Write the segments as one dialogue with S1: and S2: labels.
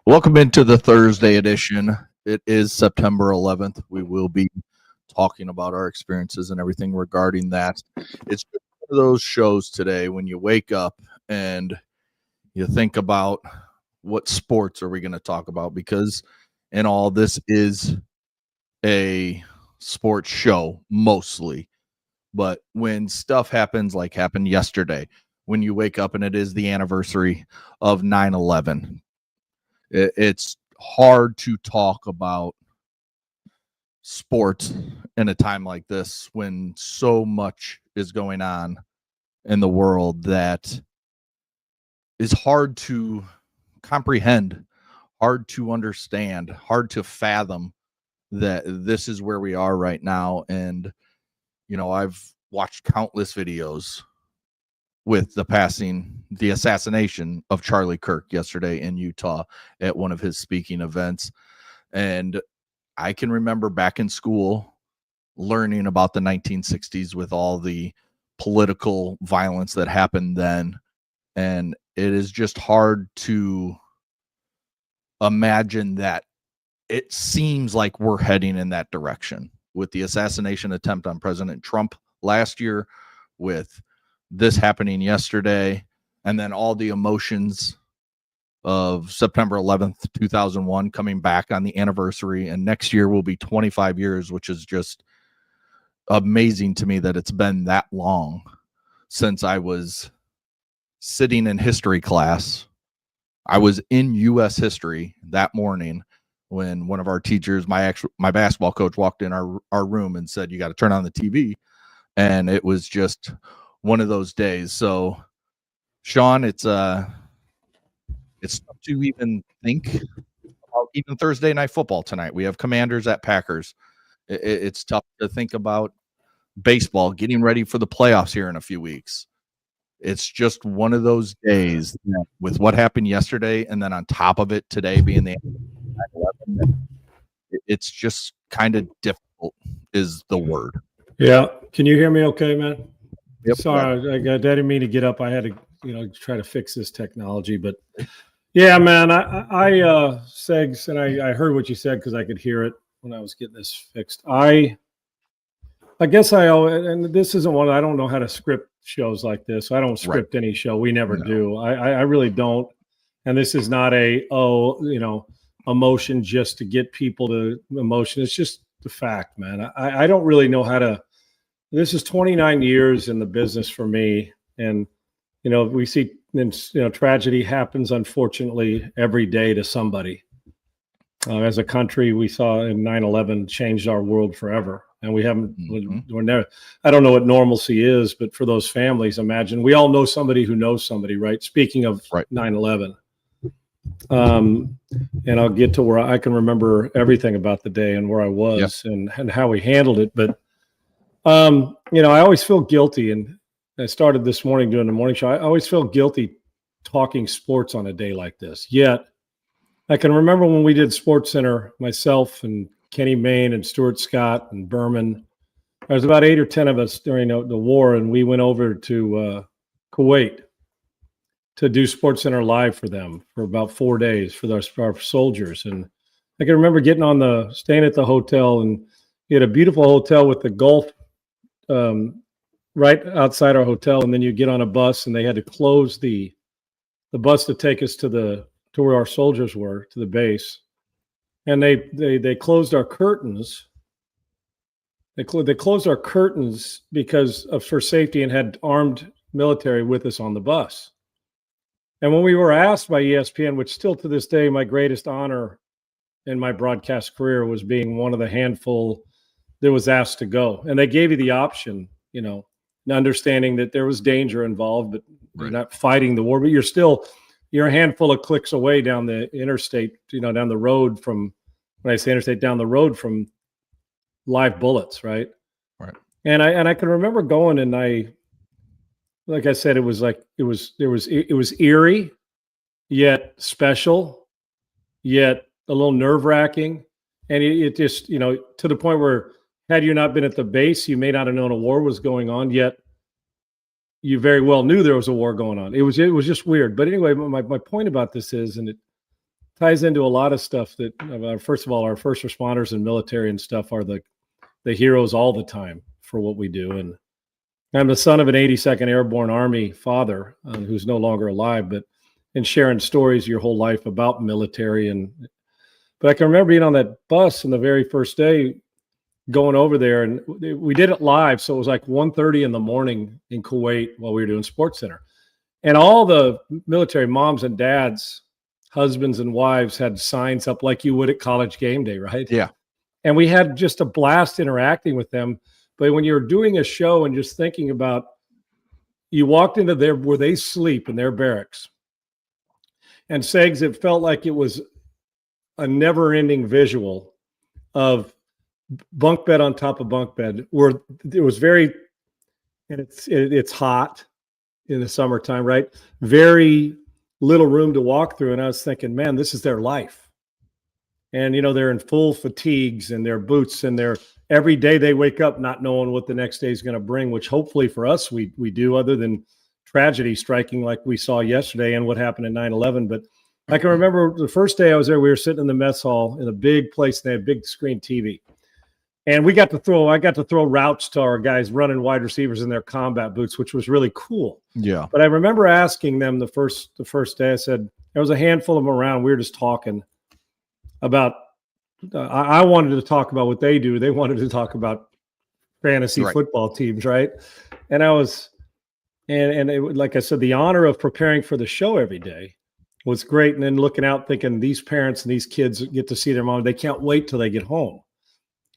S1: Welcome into the Thursday edition. It is September 11th. We will be talking about our experiences and everything regarding that. It's one of those shows today when you wake up and you think about what sports are we going to talk about, because in all, this is a sports show mostly. But when stuff happens like happened yesterday, when you wake up and it is the anniversary of 9/11, it's hard to talk about sports in a time like this when so much is going on in the world that is hard to comprehend, hard to understand, hard to fathom that this is where we are right now. And, I've watched countless videos with the assassination of Charlie Kirk yesterday in Utah at one of his speaking events. And I can remember back in school learning about the 1960s with all the political violence that happened then. And it is just hard to imagine that it seems like we're heading in that direction with the assassination attempt on President Trump last year, with this happening yesterday, and then all the emotions of September 11th, 2001 coming back on the anniversary. And next year will be 25 years, which is just amazing to me that it's been that long since I was sitting in history class. I was in U.S. history that morning when one of our teachers, my basketball coach, walked in our room and said, "You got to turn on the TV." And it was just one of those days. So, Sean, it's tough to even think about even Thursday night football tonight. We have Commanders at Packers. It's tough to think about baseball getting ready for the playoffs here in a few weeks. It's just one of those days with what happened yesterday, and then on top of it today being the 9/11, it's just kind of difficult is the word.
S2: Yeah. Can you hear me okay, man?
S1: Yep.
S2: Sorry, I didn't mean to get up. I had to, try to fix this technology. But yeah, man, I Segs, and I heard what you said because I could hear it when I was getting this fixed. I guess and this isn't one, I don't know how to script shows like this. I don't script any show. We never do. I really don't. And this is not emotion just to get people to emotion. It's just the fact, man. I don't really know how to. This is 29 years in the business for me. And, we see, tragedy happens, unfortunately, every day to somebody. As a country, we saw in 9/11 changed our world forever. And we haven't, we're never, I don't know what normalcy is, but for those families, imagine, we all know somebody who knows somebody, right? Speaking of 9/11. And I'll get to where I can remember everything about the day and where I was and how we handled it. But, I always feel guilty. And I started this morning doing the morning show. I always feel guilty talking sports on a day like this. Yet I can remember when we did Sports Center, myself and Kenny Mayne and Stuart Scott and Berman. There was about 8 or 10 of us during the war, and we went over to Kuwait to do Sports Center live for them for about 4 days for our soldiers. And I can remember staying at the hotel, and we had a beautiful hotel with the Gulf right outside our hotel. And then you get on a bus, and they had to close the bus to take us to where our soldiers were, to the base. And they closed our curtains. They closed our curtains for safety, and had armed military with us on the bus. And when we were asked by ESPN, which still to this day, my greatest honor in my broadcast career was being one of the handful that was asked to go. And they gave you the option, understanding that there was danger involved, but you're not fighting the war, but you're a handful of clicks away down the interstate, down the road from, when I say interstate, down the road from live bullets. Right. And I can remember going, and like I said, it was eerie, yet special, yet a little nerve-wracking. And it just, to the point where, had you not been at the base, you may not have known a war was going on, yet you very well knew there was a war going on. It was just weird. But anyway, my point about this is, and ties into a lot of stuff that, first of all, our first responders and military and stuff are the heroes all the time for what we do. And I'm the son of an 82nd Airborne Army father who's no longer alive, and sharing stories your whole life about military. But I can remember being on that bus on the very first day going over there, and we did it live. So it was like 1:30 in the morning in Kuwait while we were doing Sports Center. And all the military moms and dads, husbands and wives had signs up like you would at college game day, right?
S1: Yeah.
S2: And we had just a blast interacting with them. But when you're doing a show and just thinking about, you walked into where they sleep in their barracks, and Segs, it felt like it was a never-ending visual of bunk bed on top of bunk bed, where it was very, and it's hot in the summertime, right? Very little room to walk through. And I was thinking, man, this is their life. And, they're in full fatigues and their boots, and every day they wake up not knowing what the next day is going to bring, which hopefully for us, we do, other than tragedy striking like we saw yesterday and what happened in 9/11. But I can remember the first day I was there, we were sitting in the mess hall in a big place. They had a big screen TV. And I got to throw routes to our guys running wide receivers in their combat boots, which was really cool.
S1: Yeah.
S2: But I remember asking them the first day, I said, there was a handful of them around. We were just talking about, I wanted to talk about what they do. They wanted to talk about fantasy football teams, right? And I was, and it, like I said, the honor of preparing for the show every day was great. And then looking out thinking, these parents and these kids get to see their mom. They can't wait till they get home.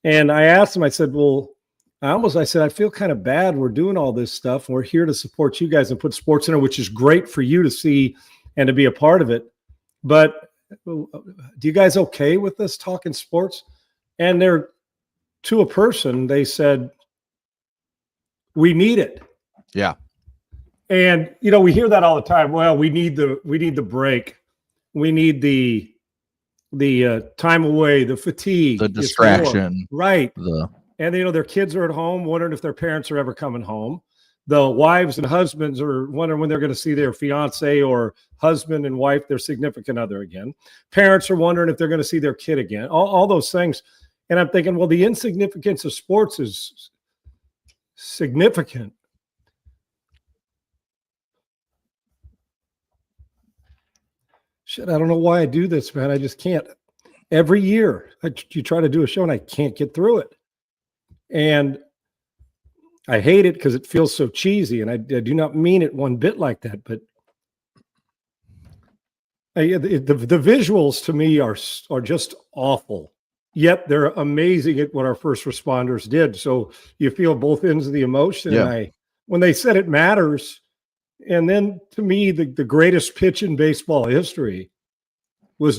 S2: And I asked him, I said, I feel kind of bad. We're doing all this stuff, and we're here to support you guys and put Sports Center, which is great for you to see and to be a part of it. But do you guys okay with us talking sports? And to a person, they said, we need it.
S1: Yeah.
S2: And, we hear that all the time. Well, we need the break. We need the time away, the fatigue,
S1: the distraction,
S2: right? And their kids are at home wondering if their parents are ever coming home. The wives and husbands are wondering when they're going to see their fiance or husband and wife, their significant other again. Parents are wondering if they're going to see their kid again. All those things. And I'm thinking, well, the insignificance of sports is significant. Shit, I don't know why I do this, man. I just can't. Every year, you try to do a show and I can't get through it. And I hate it because it feels so cheesy. And I do not mean it one bit like that. But the visuals to me are just awful. Yet they're amazing at what our first responders did. So you feel both ends of the emotion.
S1: Yeah.
S2: And when they said it matters, and then to me, the greatest pitch in baseball history was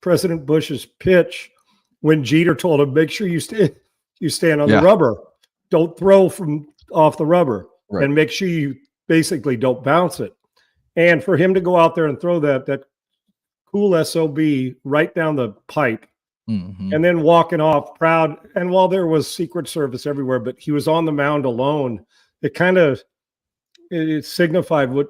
S2: President Bush's pitch when Jeter told him, make sure you stand on the rubber. Don't throw from off the rubber, and make sure you basically don't bounce it. And for him to go out there and throw that cool SOB right down the pipe, and then walking off proud. And while there was Secret Service everywhere, but he was on the mound alone, it signified what,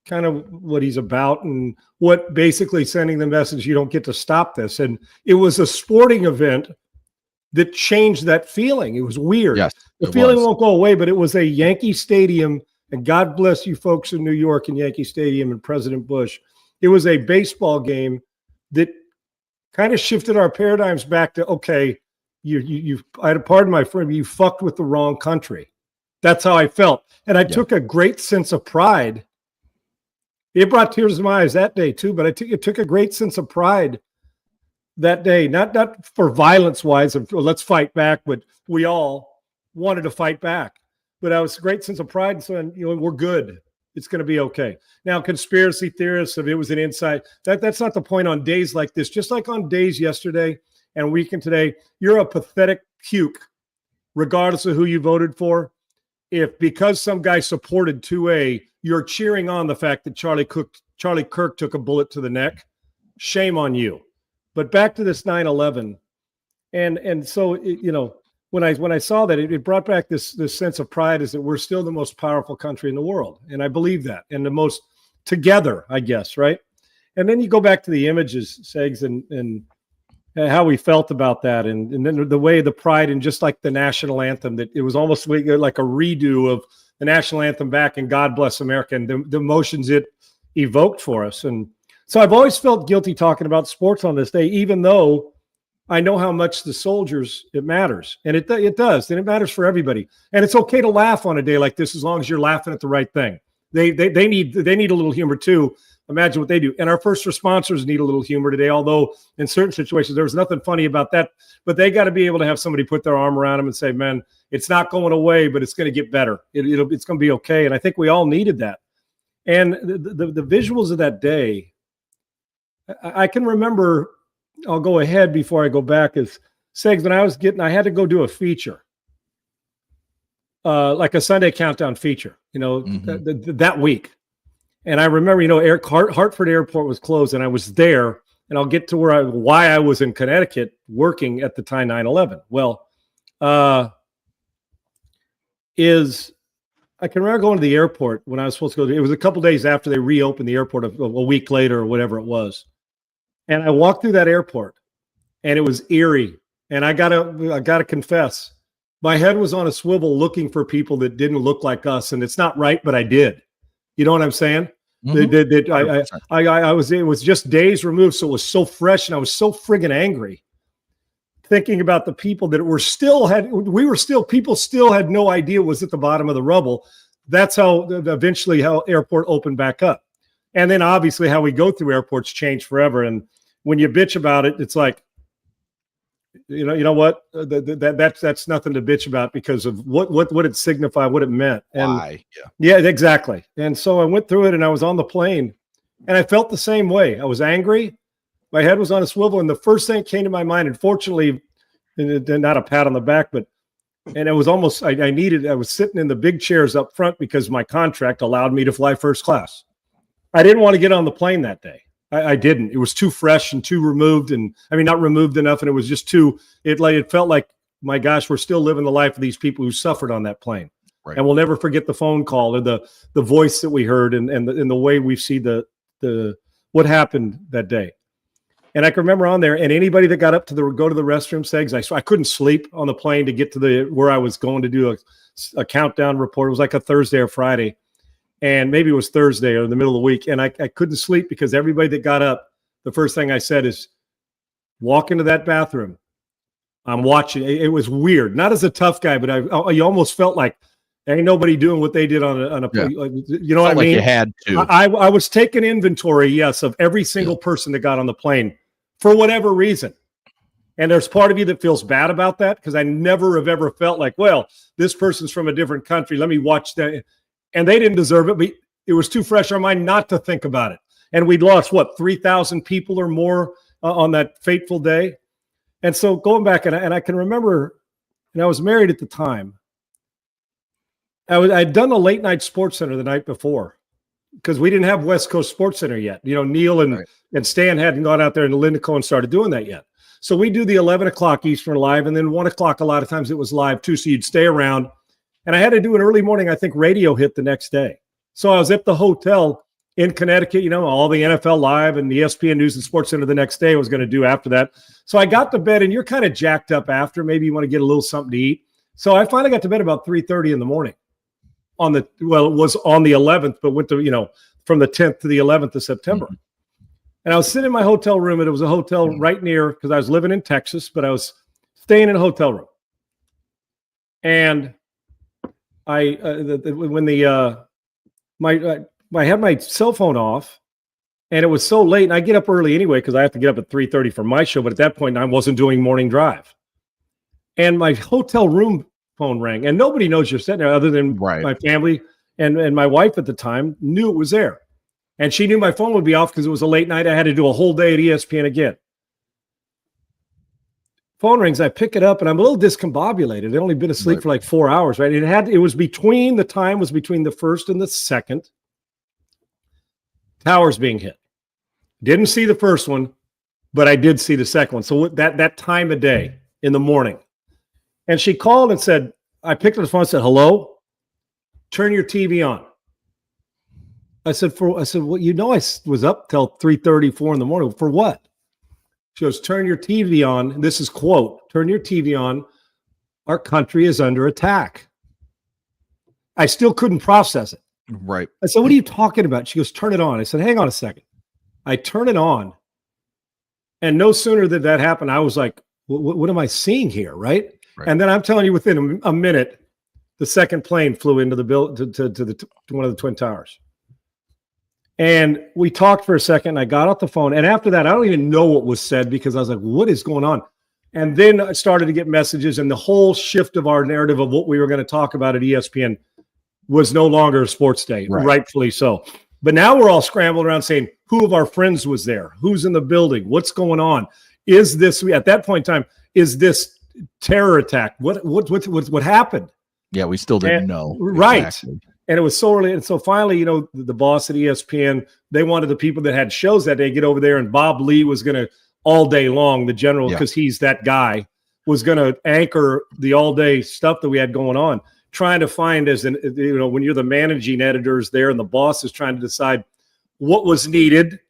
S2: kind of what he's about, and what basically sending the message, you don't get to stop this. And it was a sporting event that changed that feeling. It was weird.
S1: Yes,
S2: the feeling won't go away, but it was a Yankee Stadium, and God bless you folks in New York and Yankee Stadium and President Bush. It was a baseball game that kind of shifted our paradigms back to, okay, I had a pardon my friend, you fucked with the wrong country. That's how I felt. And I took a great sense of pride. It brought tears to my eyes that day too, but it took a great sense of pride that day, not for violence wise of let's fight back, but we all wanted to fight back. But I was a great sense of pride and saying, we're good. It's going to be okay. Now, conspiracy theorists, if it was an inside, that's not the point on days like this. Just like on days yesterday and weekend today, you're a pathetic puke, regardless of who you voted for. If because some guy supported 2A, you're cheering on the fact that Charlie Kirk took a bullet to the neck, shame on you. But back to this 9/11, and so when I saw that, it brought back this sense of pride, is that we're still the most powerful country in the world, and I believe that, and the most together, I guess, right? And then you go back to the images, Segs, and how we felt about that, and then the way the pride, and just like the national anthem, that it was almost like a redo of the national anthem back in God Bless America, and the emotions it evoked for us. And so I've always felt guilty talking about sports on this day, even though I know how much the soldiers, it matters. And it does, and it matters for everybody. And it's okay to laugh on a day like this as long as you're laughing at the right thing. They need a little humor too. Imagine what they do. And our first responders need a little humor today, although in certain situations there was nothing funny about that. But they got to be able to have somebody put their arm around them and say, man, it's not going away, but it's going to get better. It's going to be okay. And I think we all needed that. And the visuals of that day, I can remember, I'll go ahead before I go back, is Segs, when I had to go do a feature, like a Sunday countdown feature, that week. And I remember, Hartford Airport was closed, and I was there, and I'll get to why I was in Connecticut working at the time 9/11. Well, I can remember going to the airport when I was supposed to go. It was a couple days after they reopened the airport, a week later or whatever it was. And I walked through that airport, and it was eerie. And I gotta confess, my head was on a swivel looking for people that didn't look like us. And it's not right, but I did. You know what I'm saying? Mm-hmm. It was just days removed, so it was so fresh, and I was so friggin' angry thinking about the people that people still had no idea was at the bottom of the rubble. That's how eventually how airport opened back up. And then obviously how we go through airports changed forever. And when you bitch about it, it's like, you know what? That's nothing to bitch about because of what it signified, what it meant. And
S1: why?
S2: Yeah, exactly. And so I went through it, and I was on the plane, and I felt the same way. I was angry. My head was on a swivel, and the first thing that came to my mind, and fortunately, not a pat on the back, and it was almost, I was sitting in the big chairs up front because my contract allowed me to fly first class. I didn't want to get on the plane that day. I didn't. It was too fresh and too removed, and I mean, not removed enough, and it was just too. It felt like, my gosh, we're still living the life of these people who suffered on that plane, right. And we'll never forget the phone call or the voice that we heard, and the way we see the what happened that day. And I can remember on there, and anybody that got up to go to the restroom, Segs, I couldn't sleep on the plane to get to where I was going to do a countdown report. It was like a Thursday or Friday. And maybe it was Thursday or in the middle of the week. And I couldn't sleep because everybody that got up, the first thing I said is, walk into that bathroom. I'm watching. It was weird. Not as a tough guy, but you almost felt like ain't nobody doing what they did on a
S1: yeah.
S2: You know what I mean?
S1: Like you had to.
S2: I was taking inventory, yes, of every single person that got on the plane for whatever reason. And there's part of you that feels bad about that because I never have ever felt like, well, this person's from a different country. Let me watch that. And they didn't deserve it, but it was too fresh on my mind not to think about it. And we'd lost, 3,000 people or more on that fateful day. And so going back, and I can remember, and I was married at the time, I'd done a late night Sports Center the night before because we didn't have West Coast Sports Center yet. Neil and Stan hadn't gone out there, and Lindico and started doing that yet. So we do the 11 o'clock Eastern live, and then 1 o'clock a lot of times it was live too, so you'd stay around. And I had to do an early morning, I think, radio hit the next day. So I was at the hotel in Connecticut, all the NFL Live and the ESPN News and Sports Center the next day I was going to do after that. So I got to bed, and you're kind of jacked up after. Maybe you want to get a little something to eat. So I finally got to bed about 3:30 in the morning it was on the 11th, but went to, from the 10th to the 11th of September. Mm-hmm. And I was sitting in my hotel room, and it was a hotel right near, because I was living in Texas, but I was staying in a hotel room. And I had my cell phone off, and it was so late, and I get up early anyway because I have to get up at 3:30 for my show. But at that point, I wasn't doing morning drive, and my hotel room phone rang, and nobody knows you're sitting there other than my family and my wife at the time knew it was there, and she knew my phone would be off because it was a late night. I had to do a whole day at ESPN again. Phone rings, I pick it up, and I'm a little discombobulated. I'd only been asleep for like 4 hours, right? It was between the first and the second towers being hit. Didn't see the first one, but I did see the second one. So that time of day in the morning. And she called and said, I picked up the phone and said, hello, turn your TV on. I said, well, I was up till 3:30, 4 in the morning. For what? She goes, turn your TV on. This is quote, turn your TV on. Our country is under attack. I still couldn't process it.
S1: Right.
S2: I said, what are you talking about? She goes, turn it on. I said, hang on a second. I turn it on. And no sooner did that happen, I was like, what am I seeing here? Right. And then I'm telling you, within a minute, the second plane flew into the to one of the Twin Towers. And we talked for a second. I got off the phone. And after that, I don't even know what was said because I was like, what is going on? And then I started to get messages, and the whole shift of our narrative of what we were going to talk about at ESPN was no longer a sports day, rightfully so. But now we're all scrambled around saying, who of our friends was there? Who's in the building? What's going on? Is this, at that point in time, is this terror attack? What happened?
S1: Yeah, we still didn't know.
S2: Right. Exactly. And it was so early. And so finally, the boss at ESPN, they wanted the people that had shows that day get over there. And Bob Lee was going to all day long, the general, because he's that guy, was going to anchor the all day stuff that we had going on, trying to find when you're the managing editors there and the boss is trying to decide what was needed.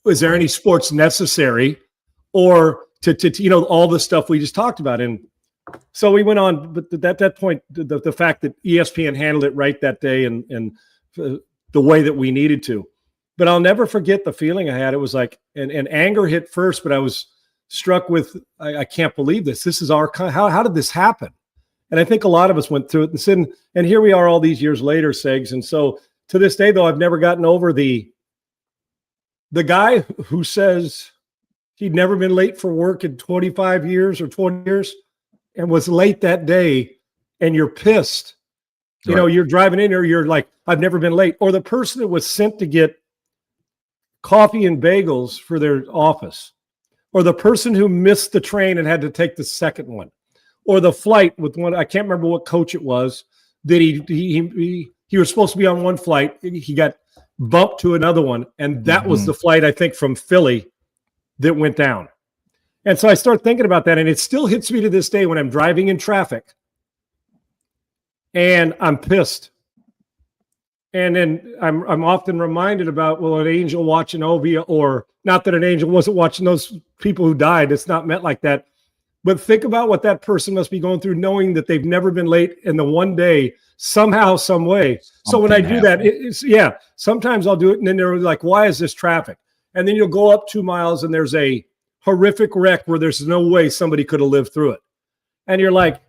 S2: Was there any sports necessary, or to all the stuff we just talked about? And so we went on, but at that point, the fact that ESPN handled it right that day and the way that we needed to. But I'll never forget the feeling I had. It was like, and anger hit first, but I was struck with, I can't believe this. This is how did this happen? And I think a lot of us went through it and here we are all these years later, Segs. And so to this day, though, I've never gotten over the guy who says he'd never been late for work in 25 years or 20 years and was late that day, and you're pissed. You're driving in or you're like, I've never been late. Or the person that was sent to get coffee and bagels for their office, or the person who missed the train and had to take the second one, or the flight with one, I can't remember what coach it was, that he was supposed to be on one flight. He got bumped to another one. And that was the flight, I think, from Philly that went down. And so I start thinking about that, and it still hits me to this day when I'm driving in traffic and I'm pissed. And then I'm often reminded about, an angel watching Ovia, or not that an angel wasn't watching those people who died. It's not meant like that. But think about what that person must be going through, knowing that they've never been late, and the one day, somehow, some way. So when I do that, sometimes I'll do it, and then they're like, why is this traffic? And then you'll go up 2 miles, and there's a horrific wreck where there's no way somebody could have lived through it. And you're like,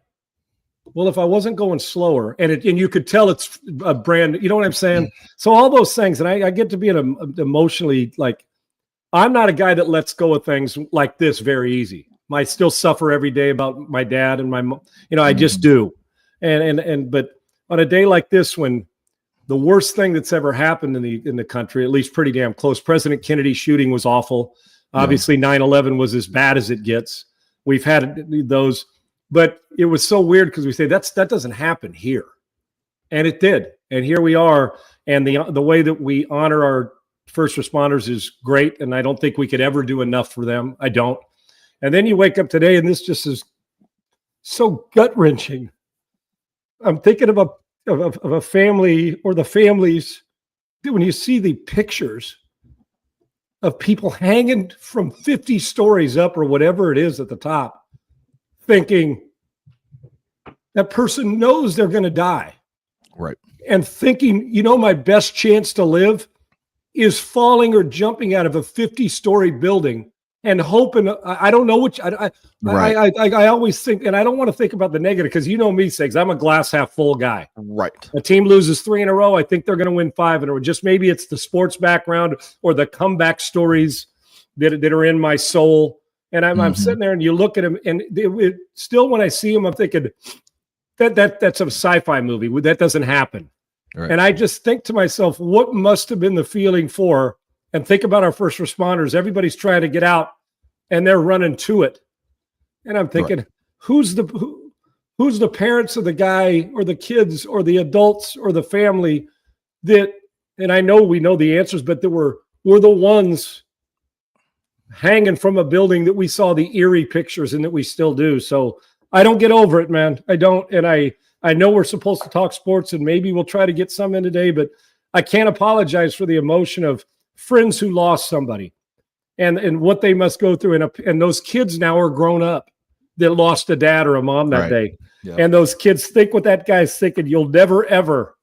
S2: well, if I wasn't going slower, and you could tell it's a brand, you know what I'm saying? So all those things, and I get to be emotionally, like, I'm not a guy that lets go of things like this very easy. I still suffer every day about my dad and my mom, I just do. But on a day like this, when the worst thing that's ever happened in the country, at least pretty damn close, President Kennedy's shooting was awful. Obviously 9/11 was as bad as it gets. We've had those. But it was so weird because we say that doesn't happen here, and it did. And here we are, and the way that we honor our first responders is great, and I don't think we could ever do enough for them. I don't. And then you wake up today, and this just is so gut wrenching. I'm thinking of a family, or the families, when you see the pictures of people hanging from 50 stories up or whatever it is at the top, thinking that person knows they're going to die.
S1: Right.
S2: And thinking, my best chance to live is falling or jumping out of a 50-story building and hoping, I don't know which, I always think, and I don't want to think about the negative, because you know me, Segs, I'm a glass half full guy.
S1: Right.
S2: A team loses 3 in a row, I think they're going to win 5 in a row. Just maybe it's the sports background or the comeback stories that are in my soul. And I'm sitting there, and you look at him, and still, when I see him, I'm thinking that's a sci-fi movie. That doesn't happen. Right. And I just think to myself, what must have been the feeling for? And think about our first responders. Everybody's trying to get out, and they're running to it. And I'm thinking, who's the parents of the guy, or the kids, or the adults, or the family that? And I know we know the answers, but that were the ones hanging from a building that we saw the eerie pictures, and that we still do. So I don't get over it, man. I don't. And I know we're supposed to talk sports, and maybe we'll try to get some in today, but I can't apologize for the emotion of friends who lost somebody and what they must go through. And those kids now are grown up that lost a dad or a mom that day. Yep. And those kids think what that guy's thinking. You'll never, ever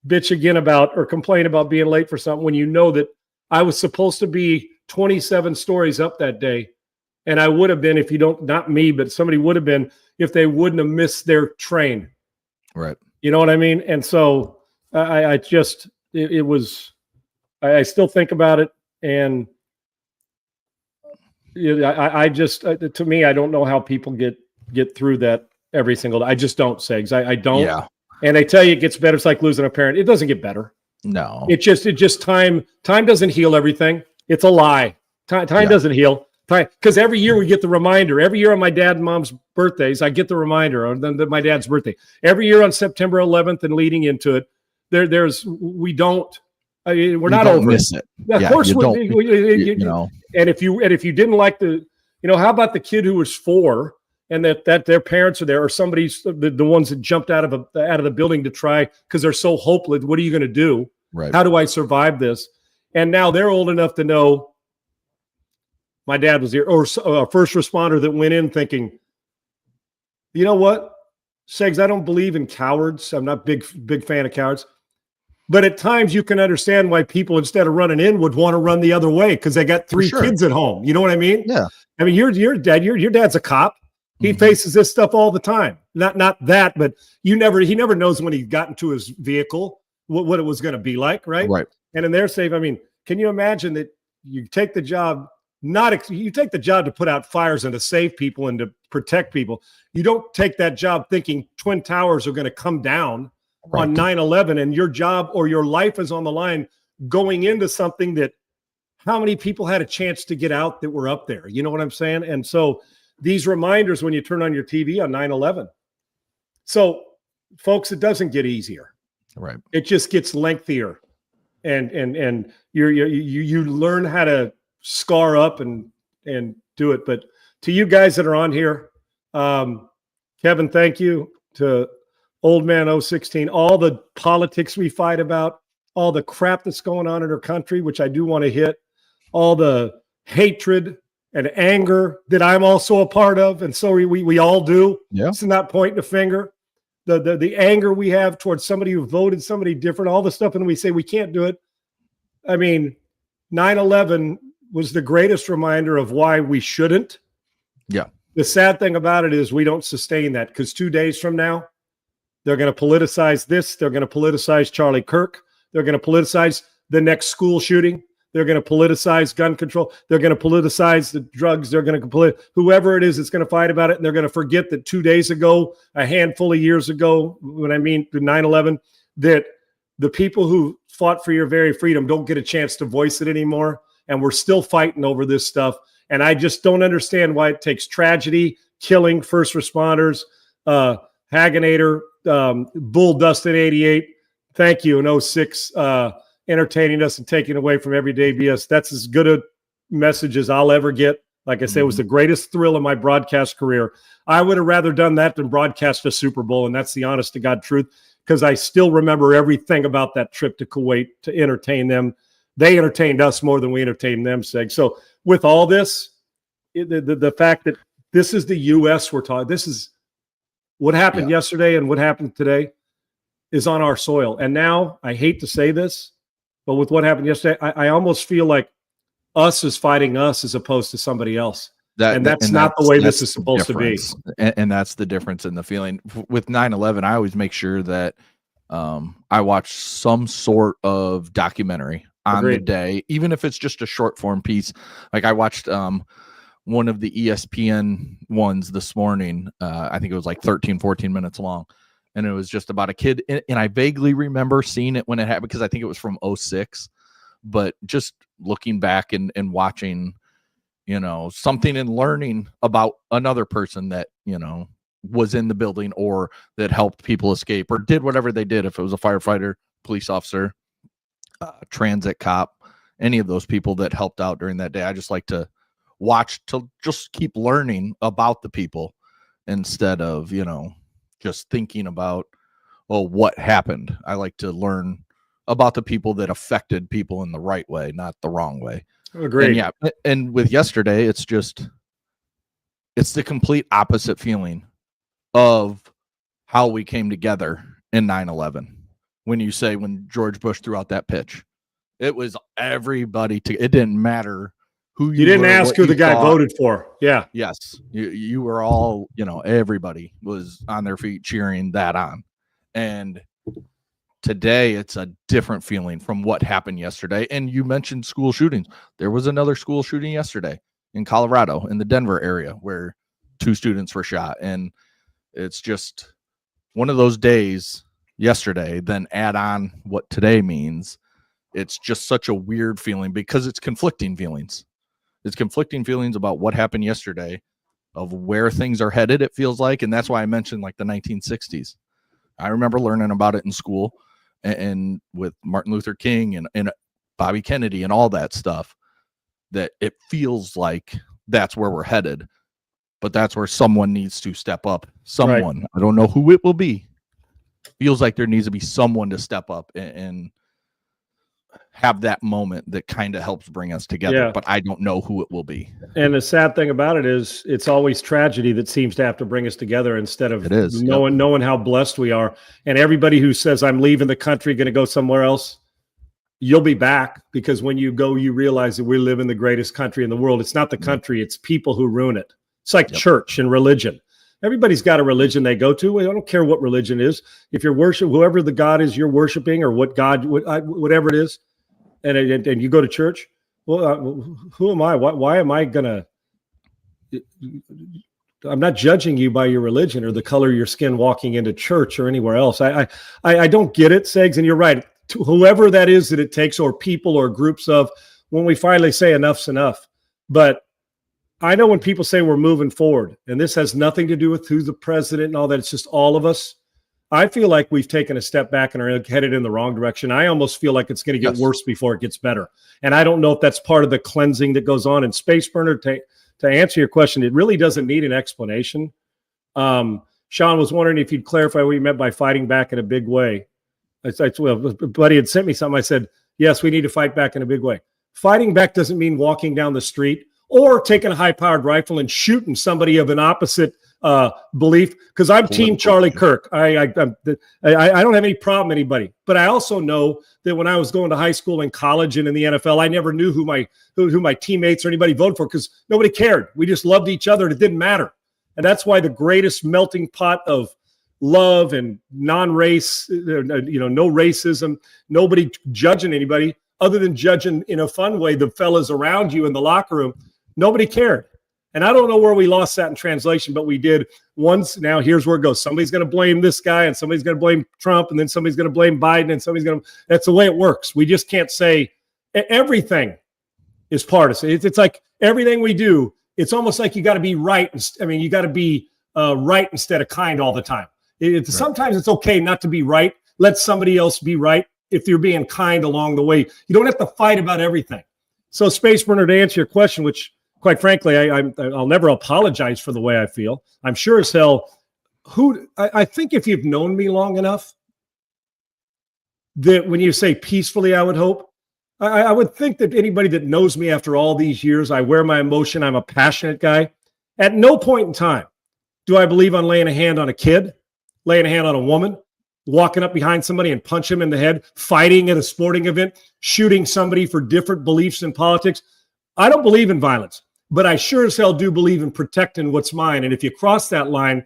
S2: bitch again about or complain about being late for something when you know that I was supposed to be 27 stories up that day. And I would have been, if you don't, not me, but somebody would have been if they wouldn't have missed their train.
S1: Right.
S2: You know what I mean? And so I just, it was, I still think about it. And I just, to me, I don't know how people get through that every single day. I just don't, Segs. I don't. Yeah. And they tell you it gets better. It's like losing a parent. It doesn't get better.
S1: No.
S2: It just time doesn't heal everything. It's a lie. Time doesn't heal. Because every year we get the reminder. Every year on my dad and mom's birthdays, I get the reminder on my dad's birthday. Every year on September 11th and leading into it, we're not over
S1: miss it.
S2: Of course, you know. And if you didn't like how about the kid who was 4 and that their parents are there, or somebody's the ones that jumped out of the building to try because they're so hopeless. What are you going to do?
S1: Right.
S2: How do I survive this? And now they're old enough to know my dad was here, or a first responder that went in thinking, you know what, Segs, I don't believe in cowards. I'm not big fan of cowards. But at times you can understand why people, instead of running in, would want to run the other way because they got 3 kids at home. You know what I mean?
S1: Yeah.
S2: I mean, your dad's a cop. He faces this stuff all the time. Not that, but he never knows when he got into his vehicle what it was going to be like, right?
S1: Right.
S2: And in their safe, I mean, can you imagine that you take the job to put out fires and to save people and to protect people. You don't take that job thinking Twin Towers are going to come down on 9/11 and your job or your life is on the line going into something that how many people had a chance to get out that were up there? You know what I'm saying? And so these reminders when you turn on your TV on 9/11. So folks, it doesn't get easier.
S1: Right.
S2: It just gets lengthier. And you learn how to scar up and do it. But to you guys that are on here, Kevin, thank you. To Old Man 016, all the politics we fight about, all the crap that's going on in our country, which I do want to hit, all the hatred and anger that I'm also a part of, and so we all do.
S1: Yeah.
S2: It's not pointing a finger. The anger we have towards somebody who voted somebody different, all the stuff, and we say we can't do it. I mean, 9/11 was the greatest reminder of why we shouldn't.
S1: Yeah.
S2: The sad thing about it is we don't sustain that because 2 days from now, they're going to politicize this. They're going to politicize Charlie Kirk. They're going to politicize the next school shooting. They're going to politicize gun control. They're going to politicize the drugs. They're going to whoever it is that's going to fight about it. And they're going to forget that 2 days ago, a handful of years ago, when I mean 9/11, that the people who fought for your very freedom don't get a chance to voice it anymore. And we're still fighting over this stuff. And I just don't understand why it takes tragedy, killing first responders, Hagenator, Bull Dustin 88. Thank you. In 06, entertaining us and taking away from everyday BS. That's as good a message as I'll ever get. Like I say, it was the greatest thrill of my broadcast career. I would have rather done that than broadcast a Super Bowl. And that's the honest to God truth, because I still remember everything about that trip to Kuwait to entertain them. They entertained us more than we entertained them, Seg. So with all this, the fact that this is the U.S. we're talking, this is what happened yesterday and what happened today is on our soil. And now, I hate to say this, but with what happened yesterday, I almost feel like us is fighting us as opposed to somebody else. That's not the way this is supposed to be.
S1: And that's the difference in the feeling. With 9/11, I always make sure that I watch some sort of documentary on the day, even if it's just a short form piece. Like I watched one of the ESPN ones this morning. I think it was like 14 minutes long. And it was just about a kid. And I vaguely remember seeing it when it happened because I think it was from 06. But just looking back and watching, something and learning about another person that, was in the building or that helped people escape or did whatever they did. If it was a firefighter, police officer, transit cop, any of those people that helped out during that day. I just like to watch to just keep learning about the people instead of, just thinking about, what happened. I like to learn about the people that affected people in the right way, not the wrong way.
S2: Agreed.
S1: And yeah, and with yesterday, it's the complete opposite feeling of how we came together in 9/11. When George Bush threw out that pitch, it was everybody. It didn't matter who
S2: you didn't
S1: were,
S2: ask who the guy voted for. Yeah.
S1: Yes, you were all, everybody was on their feet cheering that on. And today it's a different feeling from what happened yesterday. And you mentioned school shootings. There was another school shooting yesterday in Colorado, in the Denver area, where 2 students were shot. And it's just one of those days yesterday, then add on what today means. It's just such a weird feeling because it's conflicting feelings. It's conflicting feelings about what happened yesterday, of where things are headed, it feels like. And that's why I mentioned like the 1960s. I remember learning about it in school and with Martin Luther King and Bobby Kennedy and all that stuff, that it feels like that's where we're headed. But that's where someone needs to step up. Someone, right. I don't know who it will be. Feels like there needs to be someone to step up and have that moment that kind of helps bring us together, but I don't know who it will be.
S2: And the sad thing about it is it's always tragedy that seems to have to bring us together instead of knowing how blessed we are. And everybody who says, I'm leaving the country, going to go somewhere else, you'll be back, because when you go, you realize that we live in the greatest country in the world. It's not the country, it's people who ruin it. It's like church and religion. Everybody's got a religion they go to. I don't care what religion is. If you're worship, whoever the God is you're worshiping, or what God, whatever it is, and you go to church, well, who am I? Why am I gonna? I'm not judging you by your religion or the color of your skin walking into church or anywhere else. I don't get it, Segs, and you're right. To whoever that is that it takes, or people or groups of, when we finally say enough's enough. But I know when people say we're moving forward, and this has nothing to do with who's the president and all that, it's just all of us. I feel like we've taken a step back and are headed in the wrong direction. I almost feel like it's going to get worse before it gets better. And I don't know if that's part of the cleansing that goes on. In Space Burner, to answer your question, it really doesn't need an explanation. Sean was wondering if you'd clarify what you meant by fighting back in a big way. Well, buddy had sent me something. I said, yes, we need to fight back in a big way. Fighting back doesn't mean walking down the street or taking a high-powered rifle and shooting somebody of an opposite belief, because I'm Team Charlie Kirk. I don't have any problem with anybody, but I also know that when I was going to high school and college and in the NFL, I never knew who my teammates or anybody voted for, because nobody cared. We just loved each other and it didn't matter. And that's why the greatest melting pot of love and non-race, no racism, nobody judging anybody other than judging in a fun way the fellas around you in the locker room. Nobody cared. And I don't know where we lost that in translation, but we did once. Now here's where it goes. Somebody's going to blame this guy, and somebody's going to blame Trump, and then somebody's going to blame Biden, and somebody's going to. That's the way it works. We just can't say everything is partisan. It's like everything we do, it's almost like you got to be right. You got to be right instead of kind all the time. Sometimes it's okay not to be right. Let somebody else be right if you're being kind along the way. You don't have to fight about everything. So, Space Burner, to answer your question, which, quite frankly, I'll never apologize for the way I feel. I'm sure as hell. I think if you've known me long enough, that when you say peacefully, I would hope, I would think that anybody that knows me after all these years, I wear my emotion. I'm a passionate guy. At no point in time do I believe on laying a hand on a kid, laying a hand on a woman, walking up behind somebody and punch him in the head, fighting at a sporting event, shooting somebody for different beliefs in politics. I don't believe in violence, but I sure as hell do believe in protecting what's mine. And if you cross that line,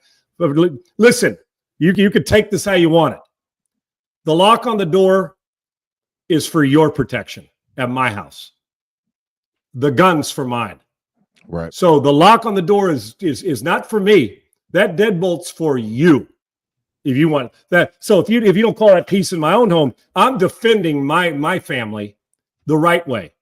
S2: listen, you could take this how you want it. The lock on the door is for your protection at my house. The gun's for mine.
S1: Right.
S2: So the lock on the door is not for me. That deadbolt's for you. If you want that. So if you don't call that peace in my own home, I'm defending my family the right way.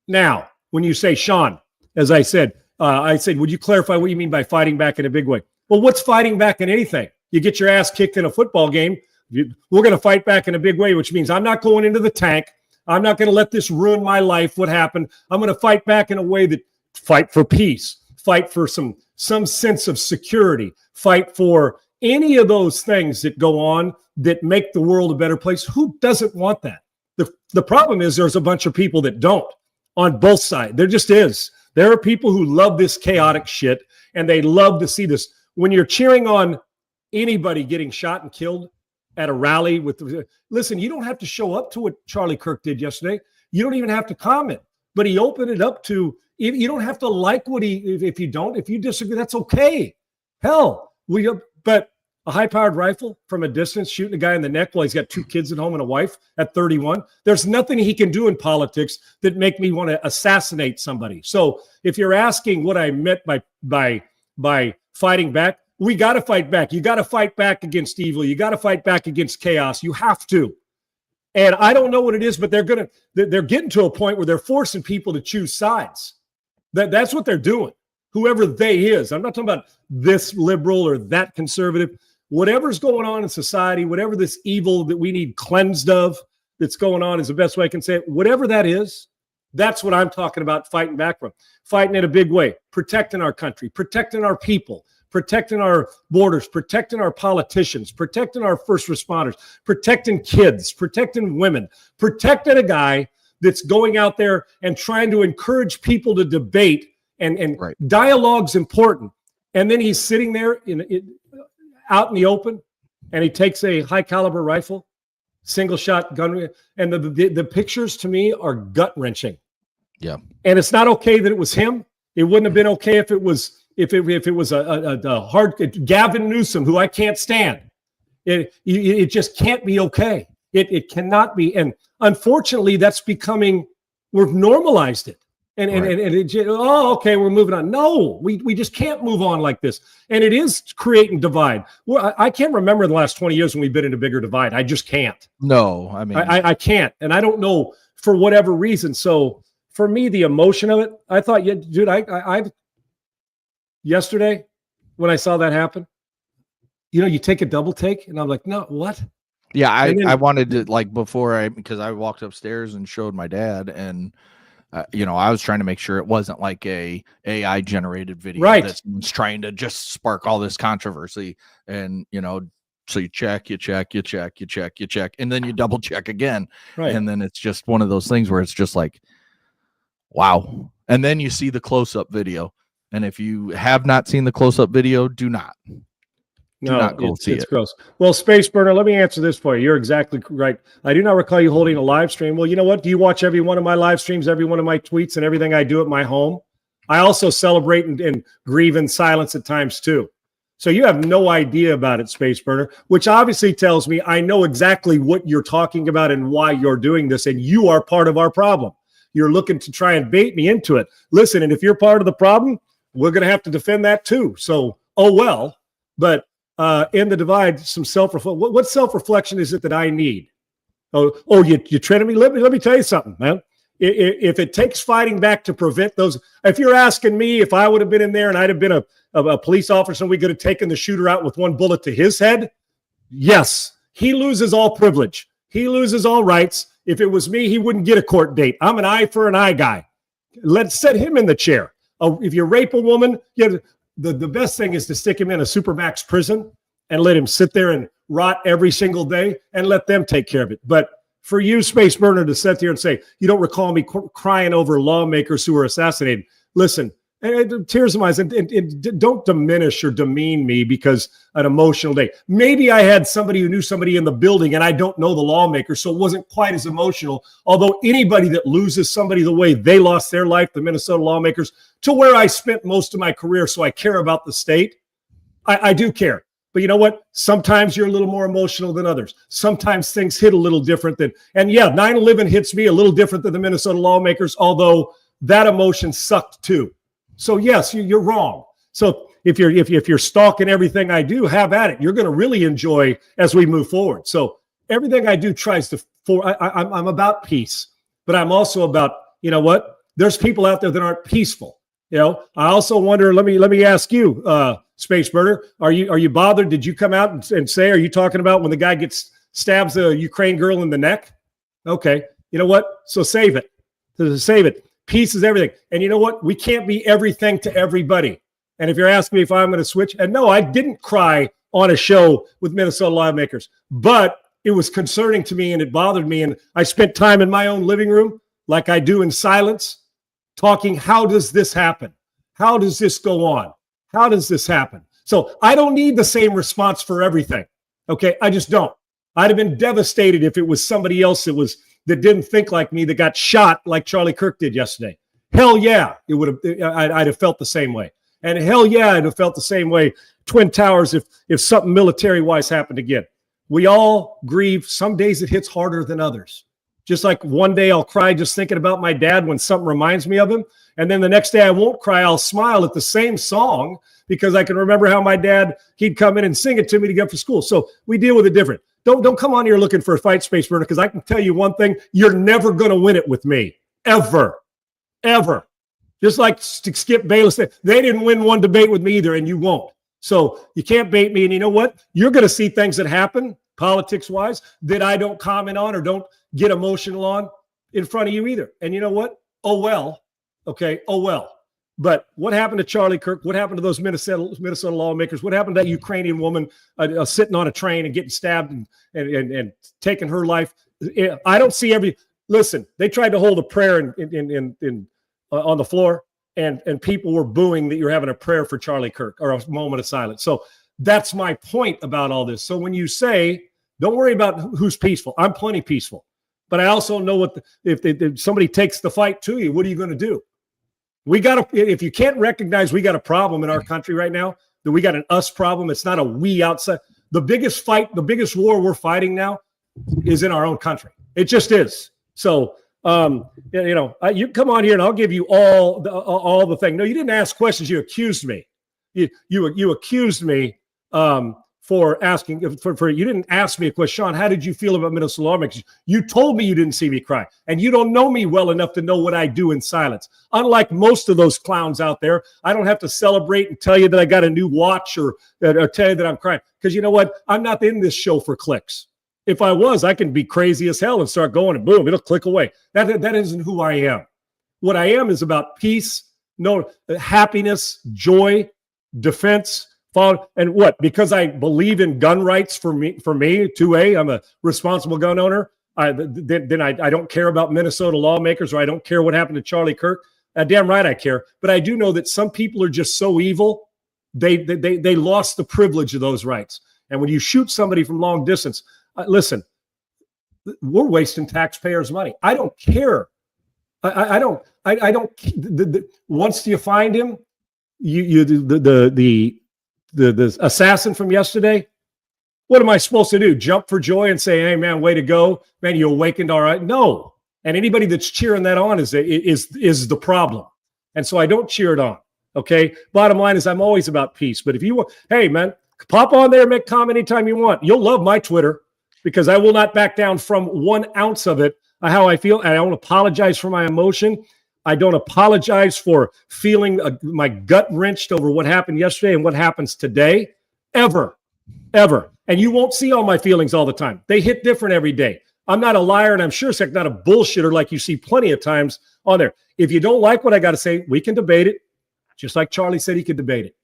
S2: Now, when you say, Sean, as I said, would you clarify what you mean by fighting back in a big way? Well, what's fighting back in anything? You get your ass kicked in a football game. We're going to fight back in a big way, which means I'm not going into the tank. I'm not going to let this ruin my life. What happened? I'm going to fight back in a way that fight for peace, fight for some sense of security, fight for any of those things that go on that make the world a better place. Who doesn't want that? The problem is there's a bunch of people that don't on both sides. There just is. There are people who love this chaotic shit, and they love to see this. When you're cheering on anybody getting shot and killed at a rally listen, you don't have to show up to what Charlie Kirk did yesterday. You don't even have to comment, but he opened it up to, you don't have to like what if you disagree, that's okay. Hell, but a high-powered rifle from a distance shooting a guy in the neck while he's got 2 kids at home and a wife at 31, there's nothing he can do in politics that make me want to assassinate somebody. So if you're asking what I meant by fighting back, we got to fight back. You got to fight back against evil. You got to fight back against chaos. You have to. And I don't know what it is, but they're getting to a point where they're forcing people to choose sides. That's what they're doing. Whoever they is. I'm not talking about this liberal or that conservative. Whatever's going on in society, whatever this evil that we need cleansed of that's going on is the best way I can say it. Whatever that is, that's what I'm talking about fighting back from. Fighting in a big way, protecting our country, protecting our people, protecting our borders, protecting our politicians, protecting our first responders, protecting kids, protecting women, protecting a guy that's going out there and trying to encourage people to debate and
S1: Right.
S2: Dialogue's important. And then he's sitting there out in the open, and he takes a high caliber rifle, single shot gun. And the pictures to me are gut wrenching.
S1: Yeah.
S2: And it's not okay that it was him. It wouldn't have been okay if it was a hard Gavin Newsom, who I can't stand. It just can't be okay. It cannot be. And unfortunately, that's becoming, we've normalized it. And okay, we're moving on. No, we just can't move on like this. And it is creating divide. Well, I can't remember the last 20 years when we've been in a bigger divide. I just can't.
S1: No, I mean,
S2: I can't. And I don't know for whatever reason. So for me, the emotion of it, I thought, yeah, dude, I yesterday when I saw that happen, you take a double take, and I'm like, no, what?
S1: Yeah, I wanted to, like, because I walked upstairs and showed my dad, and I was trying to make sure it wasn't like a AI generated video,
S2: right,
S1: that's trying to just spark all this controversy. And so you check, and then you double check again,
S2: right,
S1: and then it's just one of those things where it's just like, wow. And then you see the close-up video, and if you have not seen the close-up video, do not go see it.
S2: It's gross. Well, Space Burner, let me answer this for you. You're exactly right. I do not recall you holding a live stream. Well, you know what? Do you watch every one of my live streams, every one of my tweets, and everything I do at my home? I also celebrate and grieve in silence at times too. So you have no idea about it, Space Burner, which obviously tells me I know exactly what you're talking about and why you're doing this, and you are part of our problem. You're looking to try and bait me into it. Listen, and if you're part of the problem, we're going to have to defend that too. So, oh well. But in the divide, some self-reflection. What self-reflection is it that I need? Oh, you treading me? Let me tell you something, man. If it takes fighting back to prevent those, if you're asking me if I would have been in there and I'd have been a police officer and we could have taken the shooter out with one bullet to his head, yes, he loses all privilege. He loses all rights. If it was me, he wouldn't get a court date. I'm an eye for an eye guy. Let's set him in the chair. If you rape a woman, the best thing is to stick him in a supermax prison and let him sit there and rot every single day and let them take care of it. But for you, Space Burner, to sit here and say, you don't recall me crying over lawmakers who were assassinated. Listen, tears in my eyes, and don't diminish or demean me because an emotional day. Maybe I had somebody who knew somebody in the building and I don't know the lawmaker, so it wasn't quite as emotional. Although anybody that loses somebody the way they lost their life, the Minnesota lawmakers, to where I spent most of my career, so I care about the state. I do care. But you know what? Sometimes you're a little more emotional than others. Sometimes things hit a little different and yeah, 9/11 hits me a little different than the Minnesota lawmakers, although that emotion sucked too. So yes, you're wrong. So if you're stalking everything I do, have at it. You're going to really enjoy as we move forward. So everything I do tries to I'm about peace, but I'm also about, you know what? There's people out there that aren't peaceful. I also wonder, let me ask you, Space Burner, are you bothered? Did you come out and say, are you talking about when the guy stabs the Ukraine girl in the neck? Okay. You know what? So save it. Save it. Peace is everything. And you know what? We can't be everything to everybody. And if you're asking me if I'm going to switch, and no, I didn't cry on a show with Minnesota lawmakers, but it was concerning to me and it bothered me. And I spent time in my own living room, like I do in silence, talking, how does this happen? How does this go on? How does this happen? So I don't need the same response for everything. Okay, I just don't. I'd have been devastated if it was somebody else that didn't think like me that got shot like Charlie Kirk did yesterday. Hell yeah, I'd have felt the same way. And hell yeah, I'd have felt the same way, Twin Towers, if something military-wise happened again. We all grieve. Some days it hits harder than others. Just like one day I'll cry just thinking about my dad when something reminds me of him. And then the next day I won't cry. I'll smile at the same song because I can remember how my dad, he'd come in and sing it to me to get up for school. So we deal with it different. Don't come on here looking for a fight, Space Burner, because I can tell you one thing. You're never going to win it with me. Ever. Ever. Just like Skip Bayless said, they didn't win one debate with me either, and you won't. So you can't bait me. And you know what? You're going to see things that happen, politics-wise, that I don't comment on or don't get emotional on in front of you either. And you know what? Oh, well. Okay. Oh, well. But what happened to Charlie Kirk? What happened to those Minnesota lawmakers? What happened to that Ukrainian woman sitting on a train and getting stabbed and taking her life? I don't see listen, they tried to hold a prayer on the floor, and people were booing that you're having a prayer for Charlie Kirk or a moment of silence. So that's my point about all this. So when you say, don't worry about who's peaceful, I'm plenty peaceful. But I also know if somebody takes the fight to you, what are you going to do? If you can't recognize we got a problem in our country right now, that we got an us problem, it's not a we outside. The biggest fight, the biggest war we're fighting now is in our own country. It just is. So, you come on here and I'll give you all the thing. No, you didn't ask questions. You accused me. You accused me for asking you didn't ask me a question. Sean, how did you feel about Minnesota lawmakers? You told me you didn't see me cry, and you don't know me well enough to know what I do in silence. Unlike most of those clowns out there, I don't have to celebrate and tell you that I got a new watch or tell you that I'm crying, because you know what? I'm not in this show for clicks. If I was, I can be crazy as hell and start going and boom, it'll click away. That isn't who I am. What I am is about peace, happiness, joy, defense. And what? Because I believe in gun rights for me, 2A, I'm a responsible gun owner. Then I don't care about Minnesota lawmakers, or I don't care what happened to Charlie Kirk. Damn right I care. But I do know that some people are just so evil, they lost the privilege of those rights. And when you shoot somebody from long distance, listen, we're wasting taxpayers' money. I don't care. I don't. Once you find him, the assassin from yesterday, what am I supposed to do? Jump for joy and say, hey, man, way to go. Man, you awakened, all right? No. And anybody that's cheering that on is the problem. And so I don't cheer it on, okay? Bottom line is I'm always about peace. But if you want, hey, man, pop on there, make comment anytime you want. You'll love my Twitter, because I will not back down from 1 ounce of it, how I feel. And I don't apologize for my emotion. I don't apologize for feeling my gut wrenched over what happened yesterday and what happens today, ever. And you won't see all my feelings all the time. They hit different every day. I'm not a liar, and I'm sure it's not a bullshitter like you see plenty of times on there. If you don't like what I got to say, we can debate it, just like Charlie said he could debate it.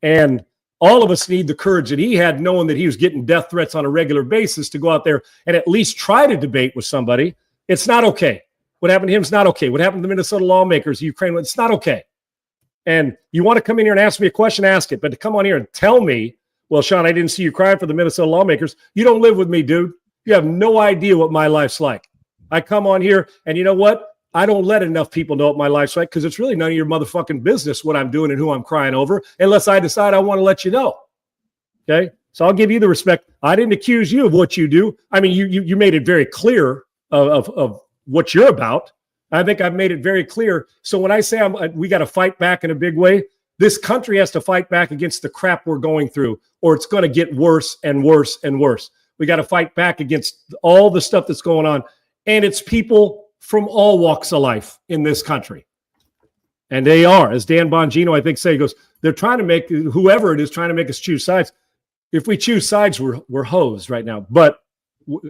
S2: And all of us need the courage that he had, knowing that he was getting death threats on a regular basis, to go out there and at least try to debate with somebody. It's not okay. What happened to him is not okay. What happened to Minnesota lawmakers, Ukraine, it's not okay. And you want to come in here and ask me a question, ask it. But to come on here and tell me, well, Sean, I didn't see you crying for the Minnesota lawmakers. You don't live with me, dude. You have no idea what my life's like. I come on here, and you know what? I don't let enough people know what my life's like, because it's really none of your motherfucking business what I'm doing and who I'm crying over, unless I decide I want to let you know. Okay? So I'll give you the respect. I didn't accuse you of what you do. I mean, you made it very clear of what you're about. I think I've made it very clear. So when I say we got to fight back in a big way, this country has to fight back against the crap we're going through, or it's going to get worse and worse and worse. We got to fight back against all the stuff that's going on. And it's people from all walks of life in this country. And they are, as Dan Bongino, I think, he goes, they're trying to make, whoever it is, trying to make us choose sides. If we choose sides, we're hosed right now. But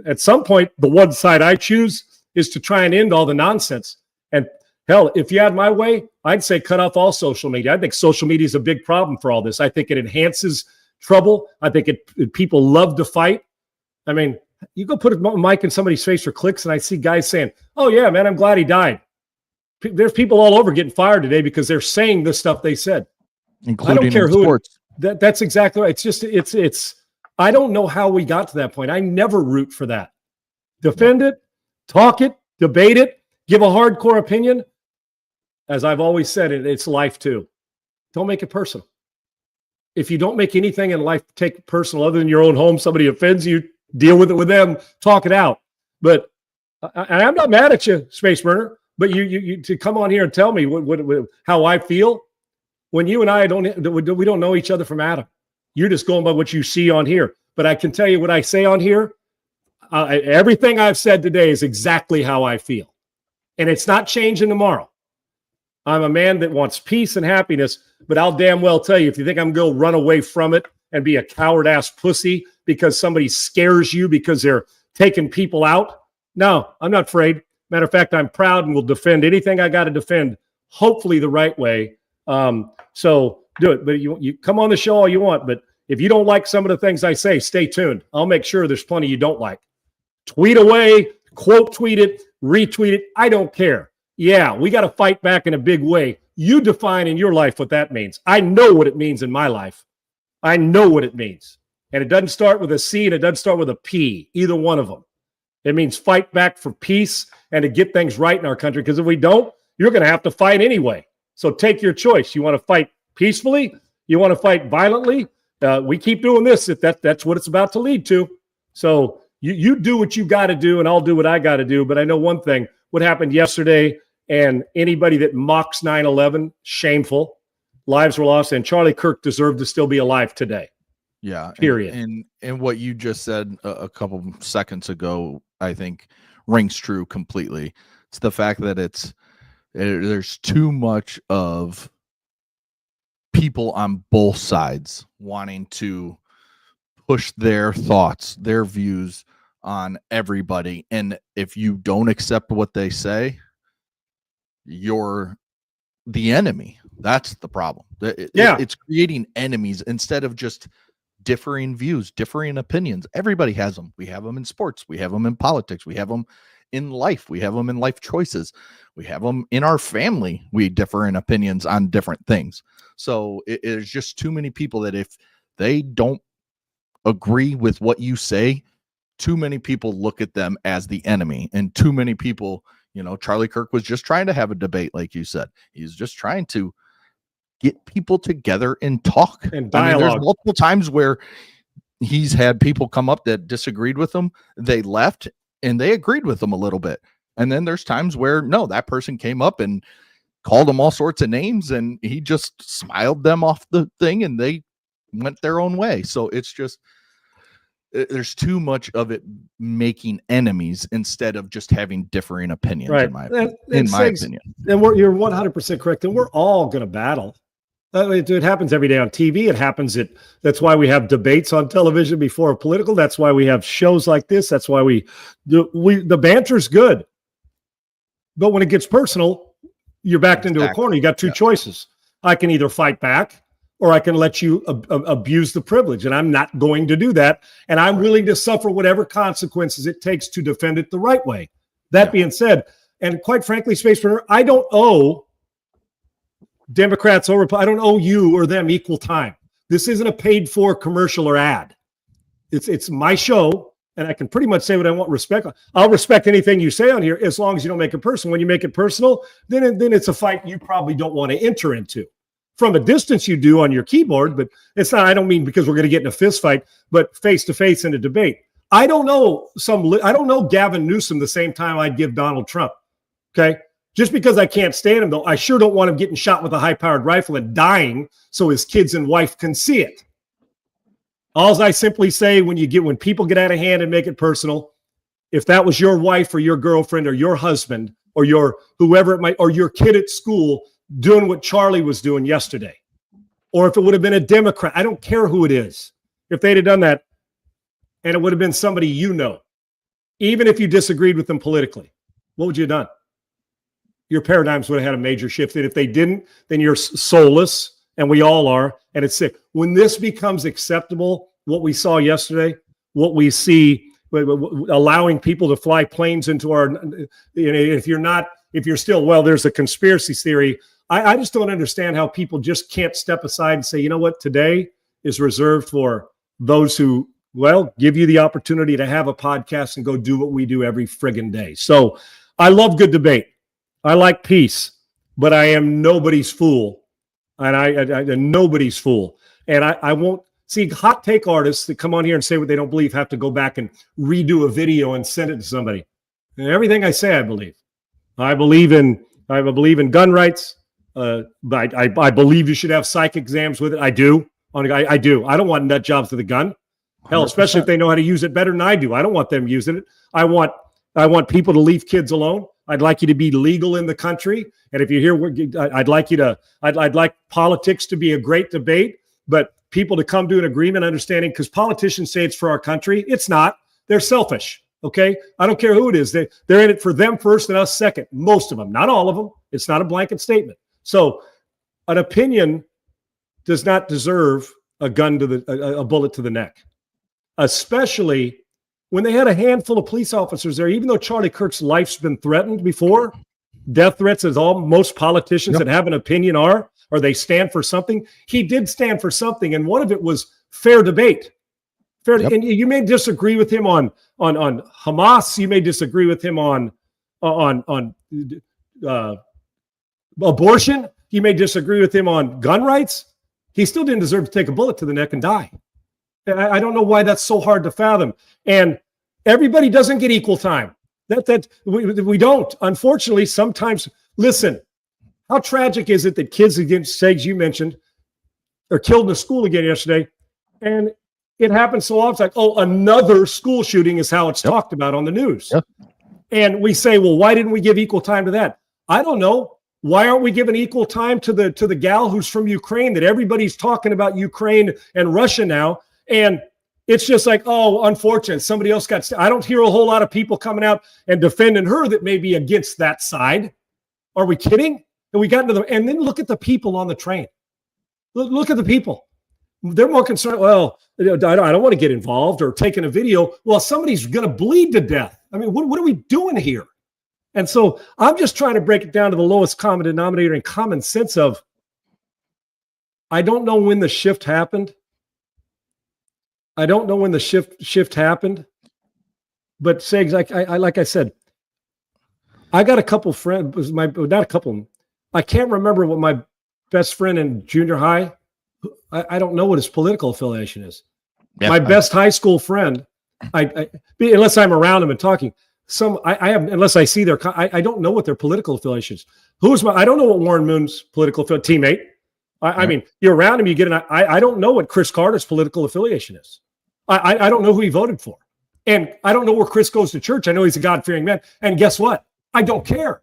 S2: at some point, the one side I choose is to try and end all the nonsense. And hell, if you had my way, I'd say cut off all social media. I think social media is a big problem for all this. I think it enhances trouble. I think people love to fight. I mean, You go put a mic in somebody's face for clicks, and I see guys saying, "Oh yeah, man, I'm glad he died." There's people all over getting fired today because they're saying the stuff they said.
S1: Including
S2: I don't care
S1: in
S2: who
S1: sports.
S2: that's exactly right. It's just it's. I don't know how we got to that point. I never root for that. Defend it, talk it, debate it, give a hardcore opinion. As I've always said, it's life too. Don't make it personal. If you don't make anything in life take it personal other than your own home, somebody offends you, deal with it with them, talk it out. But I'm not mad at you, Space Burner, but you to come on here and tell me how I feel when you and I we don't know each other from Adam. You're just going by what you see on here. But I can tell you what I say on here. Everything I've said today is exactly how I feel. And it's not changing tomorrow. I'm a man that wants peace and happiness, but I'll damn well tell you, if you think I'm going to run away from it and be a coward-ass pussy because somebody scares you because they're taking people out, no, I'm not afraid. Matter of fact, I'm proud and will defend anything I got to defend, hopefully the right way. So do it. But you come on the show all you want, but if you don't like some of the things I say, stay tuned. I'll make sure there's plenty you don't like. Tweet away, quote tweet it, retweet it. I don't care. Yeah, we got to fight back in a big way. You define in your life what that means. I know what it means in my life. I know what it means. And it doesn't start with a C and it doesn't start with a P, either one of them. It means fight back for peace and to get things right in our country. Because if we don't, you're going to have to fight anyway. So take your choice. You want to fight peacefully? You want to fight violently? We keep doing this. If that's what it's about to lead to. So you do what you got to do, and I'll do what I got to do. But I know one thing: what happened yesterday, and anybody that mocks 9/11, shameful. Lives were lost, and Charlie Kirk deserved to still be alive today.
S1: Yeah.
S2: Period.
S1: And what you just said a couple seconds ago, I think rings true completely. It's the fact that there's too much of people on both sides wanting to push their thoughts, their views on everybody. And if you don't accept what they say, you're the enemy. That's the problem. It's creating enemies instead of just differing views, differing opinions. Everybody has them. We have them in sports. We have them in politics. We have them in life. We have them in life choices. We have them in our family. We differ in opinions on different things. So there's just too many people that if they don't agree with what you say, too many people look at them as the enemy. And too many people, Charlie Kirk was just trying to have a debate, like you said. He's just trying to get people together and talk
S2: and dialogue.
S1: There's multiple times where he's had people come up that disagreed with him. They left and they agreed with him a little bit. And then there's times where no, that person came up and called him all sorts of names and he just smiled them off the thing and they went their own way. So it's just, there's too much of it making enemies instead of just having differing opinions,
S2: right.
S1: in my opinion.
S2: And you're 100% correct. And we're all going to battle. It happens every day on TV. It happens that's why we have debates on television before political. That's why we have shows like this. That's why the banter's good. But when it gets personal, you're backed into a corner. You got two choices. I can either fight back or I can let you abuse the privilege. And I'm not going to do that. And I'm willing to suffer whatever consequences it takes to defend it the right way. That being said, and quite frankly, Space Runner, I don't owe Democrats or I don't owe you or them equal time. This isn't a paid for commercial or ad. It's my show. And I can pretty much say what I want. I'll respect anything you say on here as long as you don't make it personal. When you make it personal, then it's a fight you probably don't want to enter into. From a distance you do on your keyboard, but it's not, I don't mean because we're going to get in a fist fight, but face to face in a debate. I don't know Gavin Newsom the same time I'd give Donald Trump. Okay. Just because I can't stand him though, I sure don't want him getting shot with a high powered rifle and dying so his kids and wife can see it. All I simply say when people get out of hand and make it personal, if that was your wife or your girlfriend or your husband or your whoever it might, or your kid at school doing what Charlie was doing yesterday, or if it would have been a Democrat, I don't care who it is. If they'd have done that and it would have been somebody even if you disagreed with them politically, what would you have done? Your paradigms would have had a major shift. And if they didn't, then you're soulless. And we all are, and it's sick. When this becomes acceptable, what we saw yesterday, what we see allowing people to fly planes into our, if you're still, well, there's a conspiracy theory. I just don't understand how people just can't step aside and say, you know what, today is reserved for those who, well, give you the opportunity to have a podcast and go do what we do every friggin' day. So I love good debate. I like peace, but I am nobody's fool. And I nobody's fool. And I won't see hot take artists that come on here and say what they don't believe have to go back and redo a video and send it to somebody. And everything I say, I believe. I believe in gun rights. But I believe you should have psych exams with it. I do. I do. I don't want nut jobs with a gun. Hell, 100%. Especially if they know how to use it better than I do. I don't want them using it. I want people to leave kids alone. I'd like you to be legal in the country. And if you're here, I'd like politics to be a great debate, but people to come to an agreement, understanding, because politicians say it's for our country. It's not. They're selfish. Okay. I don't care who it is. They're in it for them first and us second. Most of them, not all of them. It's not a blanket statement. So an opinion does not deserve a bullet to the neck, especially when they had a handful of police officers there. Even though Charlie Kirk's life's been threatened before, death threats, as most politicians that have an opinion are, or they stand for something. He did stand for something, and one of it was fair debate. And you may disagree with him on Hamas. You may disagree with him on abortion. You may disagree with him on gun rights. He still didn't deserve to take a bullet to the neck and die. And I don't know why that's so hard to fathom. And everybody doesn't get equal time. We don't. Unfortunately, sometimes, listen, how tragic is it that kids against SEGs you mentioned are killed in a school again yesterday? And it happens so often. It's like, oh, another school shooting is how it's talked about on the news. And we say, well, why didn't we give equal time to that? I don't know. Why aren't we giving equal time to the gal who's from Ukraine, that everybody's talking about Ukraine and Russia now? And it's just like, oh, unfortunate. Somebody else got. I don't hear a whole lot of people coming out and defending her that may be against that side. Are we kidding? And we got into and then look at the people on the train. Look at the people. They're more concerned. Well, I don't want to get involved or taking a video. Well, somebody's going to bleed to death. I mean, what are we doing here? And so I'm just trying to break it down to the lowest common denominator and common sense of, I don't know when the shift happened. I don't know when the shift happened, but Segs, like I said, I got a couple friends. Not a couple. I can't remember what my best friend in junior high. I don't know what his political affiliation is. Yeah, my best high school friend, unless I'm around him and talking. I have, unless I see their. I don't know what their political affiliation is. I don't know what Warren Moon's political teammate. I mean, you're around him, you get I don't know what Chris Carter's political affiliation is. I don't know who he voted for. And I don't know where Chris goes to church. I know he's a God-fearing man. And guess what? I don't care.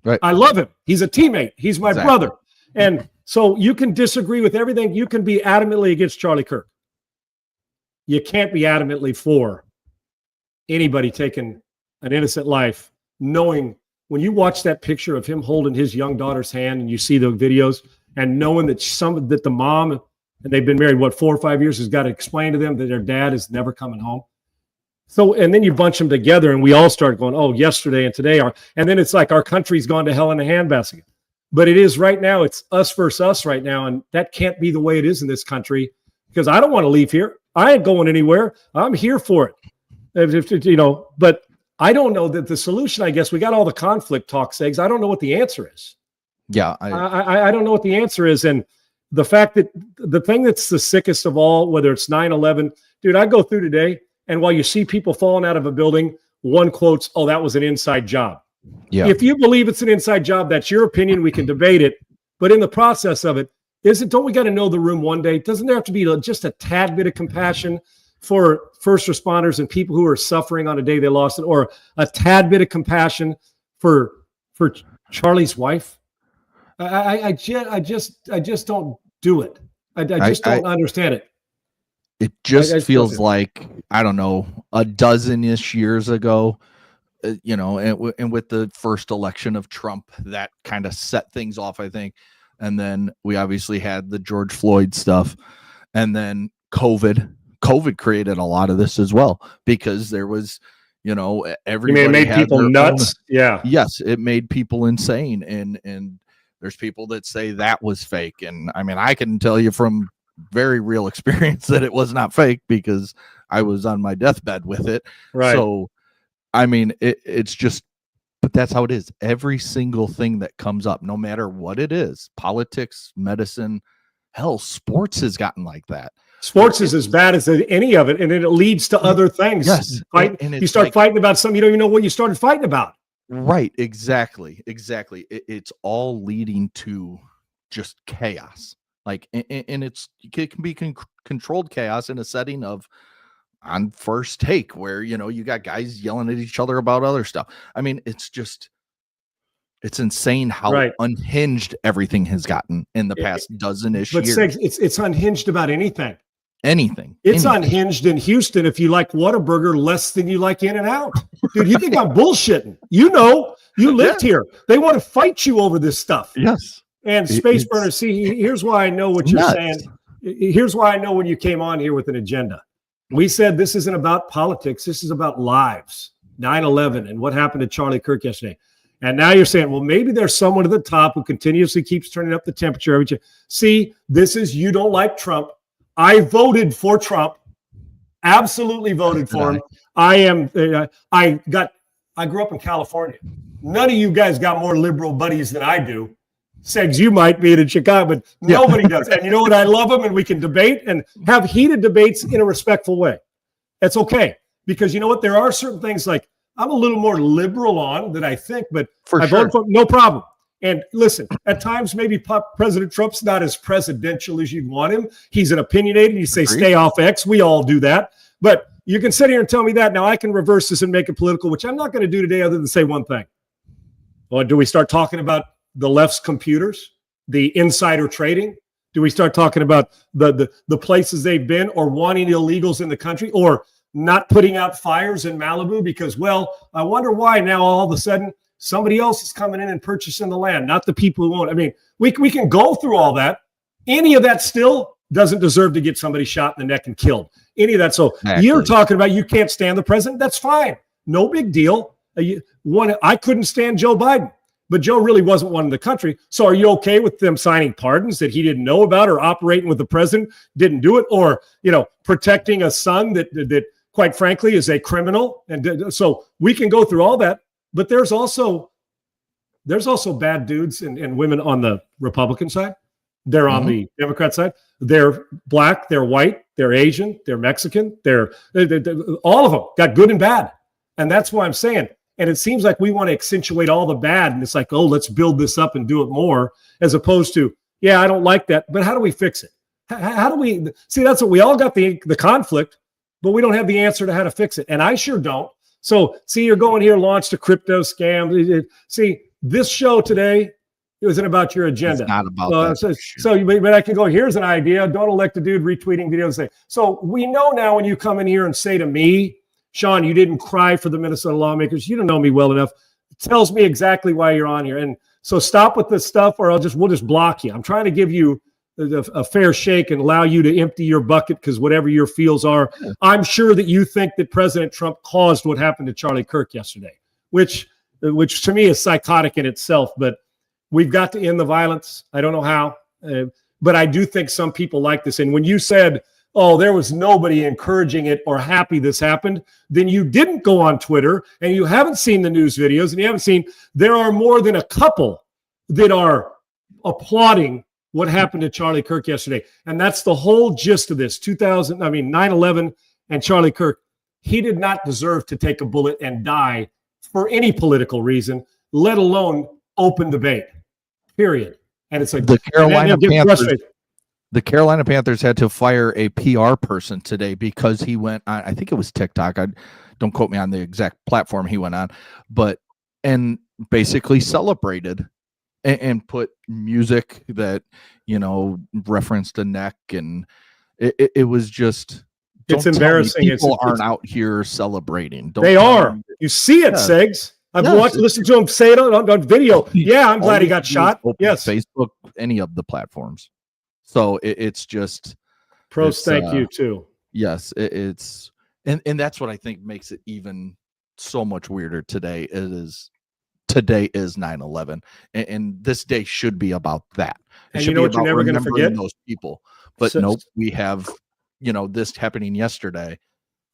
S2: Right. I love him. He's a teammate. He's my brother. And so you can disagree with everything. You can be adamantly against Charlie Kirk. You can't be adamantly for anybody taking an innocent life, knowing when you watch that picture of him holding his young daughter's hand and you see the videos, and knowing that that the mom, and they've been married, 4 or 5 years, has got to explain to them that their dad is never coming home. So, and then you bunch them together and we all start going, oh, yesterday and today are, and then it's like our country's gone to hell in a handbasket. But it is right now, it's us versus us right now. And that can't be the way it is in this country, because I don't want to leave here. I ain't going anywhere. I'm here for it. But I don't know that the solution, I guess we got all the conflict talk, Segs. I don't know what the answer is.
S1: Yeah.
S2: I don't know what the answer is. And the fact that the thing that's the sickest of all, whether it's 9/11, dude, I go through today, and while you see people falling out of a building, one quotes, oh, that was an inside job. Yeah. If you believe it's an inside job, that's your opinion. We can debate it. But in the process of it, don't we got to know the room one day? Doesn't there have to be just a tad bit of compassion for first responders and people who are suffering on a day they lost it, or a tad bit of compassion for Charlie's wife? I just don't do it. I just don't understand it.
S1: It just feels like, I don't know, a dozen-ish years ago, and with the first election of Trump, that kind of set things off, I think. And then we obviously had the George Floyd stuff, and then COVID COVID created a lot of this as well, because there was, everybody
S2: it made
S1: had
S2: people
S1: their
S2: nuts. Yeah.
S1: Yes, it made people insane. And there's people that say that was fake. And I mean, I can tell you from very real experience that it was not fake, because I was on my deathbed with it.
S2: Right.
S1: So, I mean, it's just, but that's how it is. Every single thing that comes up, no matter what it is, politics, medicine, hell, sports has gotten like that.
S2: Sports is as bad as any of it, and it leads to other things.
S1: Yes.
S2: And you start fighting about something you don't even know what you started fighting about.
S1: Right. Exactly. It's all leading to just chaos. Like, and it can be controlled chaos in a setting of on First Take, where, you got guys yelling at each other about other stuff. I mean, it's insane how unhinged everything has gotten in the past dozen-ish years.
S2: But it's unhinged about anything.
S1: It's
S2: unhinged in Houston if you like Whataburger less than you like In-N-Out. Dude, you think I'm bullshitting. You lived here. They want to fight you over this stuff.
S1: Yes.
S2: And Space Burner, see, here's why I know what you're saying. Here's why I know when you came on here with an agenda. We said this isn't about politics. This is about lives. 9/11 and what happened to Charlie Kirk yesterday. And now you're saying, well, maybe there's someone at the top who continuously keeps turning up the temperature every day. See, this is, you don't like Trump. I voted for Trump. Absolutely voted for him. I grew up in California. None of you guys got more liberal buddies than I do. Segs, you might be in Chicago, but nobody does. And you know what? I love them, and we can debate and have heated debates in a respectful way. That's okay. Because you know what? There are certain things like I'm a little more liberal on that I think, but I vote for no problem. And listen, at times, maybe President Trump's not as presidential as you'd want him. He's an opinionated. You say, stay off X. We all do that. But you can sit here and tell me that. Now, I can reverse this and make it political, which I'm not going to do today other than say one thing. Well, do we start talking about the left's computers, the insider trading? Do we start talking about the places they've been, or wanting illegals in the country, or not putting out fires in Malibu because, well, I wonder why now all of a sudden somebody else is coming in and purchasing the land, not the people who own it. I mean, we can go through all that. Any of that still doesn't deserve to get somebody shot in the neck and killed. Any of that. So you're talking about you can't stand the president. That's fine. No big deal. I couldn't stand Joe Biden, but Joe really wasn't one in the country. So are you okay with them signing pardons that he didn't know about, or operating with the president, didn't do it, or, protecting a son that quite frankly is a criminal? And so we can go through all that. But there's also bad dudes and women on the Republican side. They're on the Democrat side. They're black, they're white, they're Asian, they're Mexican. They're all of them got good and bad. And that's why I'm saying, and it seems like we want to accentuate all the bad. And it's like, oh, let's build this up and do it more, as opposed to, yeah, I don't like that. But how do we fix it? How do we see? That's what we all got the conflict, but we don't have the answer to how to fix it. And I sure don't. So, see, you're going here, launched a crypto scam. See, this show today, it wasn't about your agenda.
S1: It's not about that.
S2: But I can go, here's an idea. Don't elect a dude retweeting videos. Say, so we know now when you come in here and say to me, Sean, you didn't cry for the Minnesota lawmakers. You don't know me well enough. It tells me exactly why you're on here. And so stop with this stuff, or we'll just block you. I'm trying to give you a fair shake and allow you to empty your bucket, because whatever your feels are, I'm sure that you think that President Trump caused what happened to Charlie Kirk yesterday, which to me is psychotic in itself. But we've got to end the violence. I don't know how, but I do think some people like this. And when you said, oh, there was nobody encouraging it or happy this happened, then you didn't go on Twitter, and you haven't seen the news videos, and you haven't seen, there are more than a couple that are applauding what happened to Charlie Kirk yesterday. And that's the whole gist of this. 9/11 and Charlie Kirk, he did not deserve to take a bullet and die for any political reason, let alone open debate, period. And it's like
S1: the Carolina Panthers had to fire a PR person today because he went on, I think it was TikTok. Don't quote me on the exact platform he went on, and basically celebrated and put music that, referenced a neck. And it was just,
S2: it's embarrassing.
S1: People aren't out here celebrating.
S2: They are. You see it, Segs. I've listened to him say it on video. Yeah, I'm glad he got shot. Yes.
S1: Facebook, any of the platforms. So it's just.
S2: Pros, thank you too.
S1: Yes, it's and that's what I think makes it even so much weirder today. Today is 9/11, and this day should be about that. It
S2: And
S1: should
S2: you know
S1: be
S2: what you're
S1: about
S2: never going to
S1: remembering
S2: forget?
S1: those people. But
S2: So,
S1: nope, we have this happening yesterday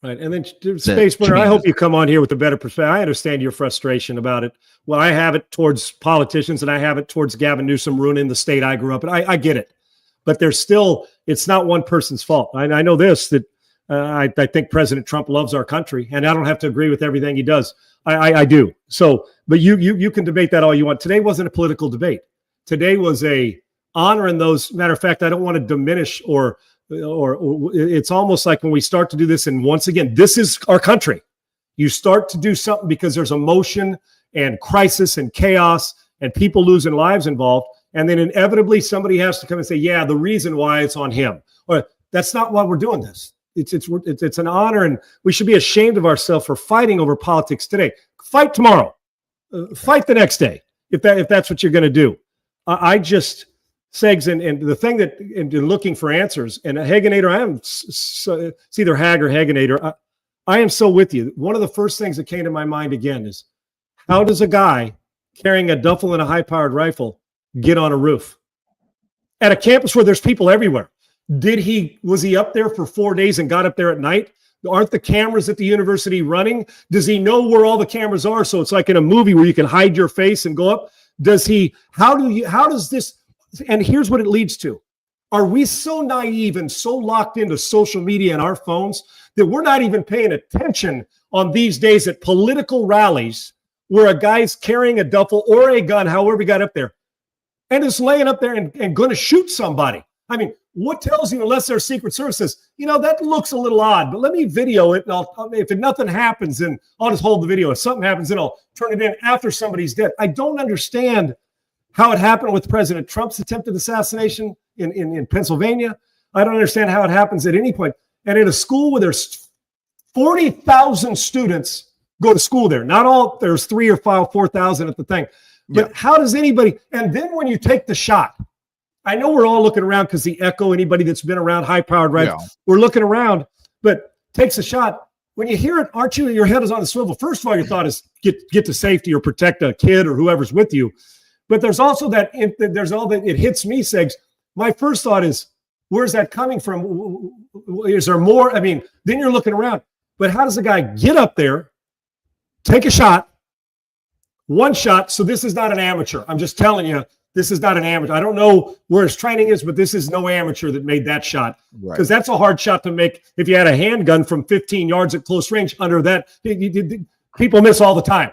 S2: right. And then
S1: that
S2: Space Winter, I hope
S1: changes.
S2: you come on here with a better perspective. I understand your frustration about it. Well, I have it towards politicians and I have it towards Gavin Newsom ruining the state I grew up in. I get it. But there's still, it's not one person's fault. I know this, that I think President Trump loves our country, and I don't have to agree with everything he does. I do. So, but you can debate that all you want. Today wasn't a political debate. Today was a honoring those. Matter of fact, I don't want to diminish or it's almost like when we start to do this, and once again, this is our country. You start to do something because there's emotion and crisis and chaos and people losing lives involved. And then inevitably somebody has to come and say, yeah, the reason why it's on him. Or that's not why we're doing this. It's an honor, and we should be ashamed of ourselves for fighting over politics today. Fight tomorrow. Fight the next day if that's what you're going to do. I just, Segs, and the thing that in looking for answers, and Hagenator, I am it's either Hag or Hagenator. I am so with you. One of the first things that came to my mind again is, how does a guy carrying a duffel and a high-powered rifle get on a roof at a campus where there's people everywhere? Was he up there for 4 days and got up there at night? Aren't the cameras at the university running? Does he know where all the cameras are? So it's like in a movie where you can hide your face and go up. How does this, and here's what it leads to. Are we so naive and so locked into social media and our phones that we're not even paying attention on these days at political rallies where a guy's carrying a duffel or a gun, however he got up there, and is laying up there and going to shoot somebody? I mean, what tells you, unless there's Secret Services, that looks a little odd, but let me video it, and if nothing happens, then I'll just hold the video. If something happens, then I'll turn it in after somebody's dead. I don't understand how it happened with President Trump's attempted assassination in Pennsylvania. I don't understand how it happens at any point. And in a school where there's 40,000 students go to school there, not all, there's 3,000 or 4,000 at the thing. But yeah. How does anybody, and then when you take the shot, I know we're all looking around because the echo, anybody that's been around high-powered rifles, we're looking around, but takes a shot. When you hear it, aren't you, your head is on the swivel. First of all, your thought is get to safety or protect a kid or whoever's with you. But there's also there's all that, it hits me, Segs. My first thought is, where's that coming from? Is there more? I mean, then you're looking around. But how does a guy get up there, take a shot, one shot? So this is not an amateur. I'm just telling you, this is not an amateur. I don't know where his training is, but this is no amateur that made that shot. Because that's a hard shot to make if you had a handgun from 15 yards at close range. Under that, people miss all the time.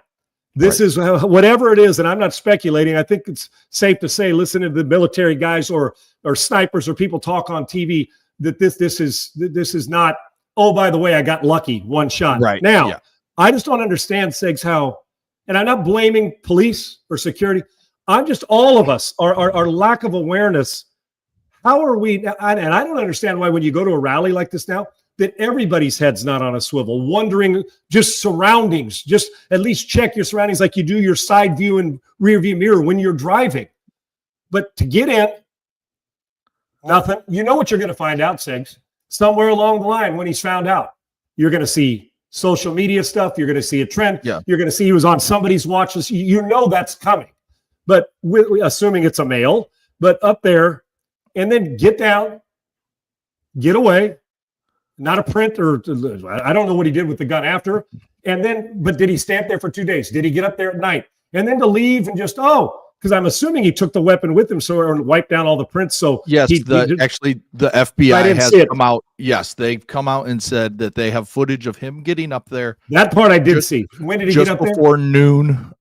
S2: This is whatever it is, and I'm not speculating. I think it's safe to say, listen to the military guys or snipers or people talk on TV, that this is not, oh, by the way, I got lucky, one shot.
S1: Right.
S2: Now, I just don't understand, Segs, how, and I'm not blaming police or security. I'm just, all of us, our lack of awareness. How are we, and I don't understand why when you go to a rally like this now, that everybody's head's not on a swivel, wondering just surroundings. Just at least check your surroundings like you do your side view and rear view mirror when you're driving. But to get in, nothing. You know what you're going to find out, Segs. Somewhere along the line when he's found out, you're going to see social media stuff. You're going to see a trend. Yeah. You're going to see he was on somebody's watch list. You know that's coming. But assuming it's a male, but up there, and then get down, get away. Not a print, or I don't know what he did with the gun after. And then, but did he stand there for 2 days? Did he get up there at night? And then to leave and just, because I'm assuming he took the weapon with him, or wiped down all the prints. So
S1: yes, actually the FBI has come out. Yes, they've come out and said that they have footage of him getting up there.
S2: That part I did see. When did he get up there?
S1: Just before noon,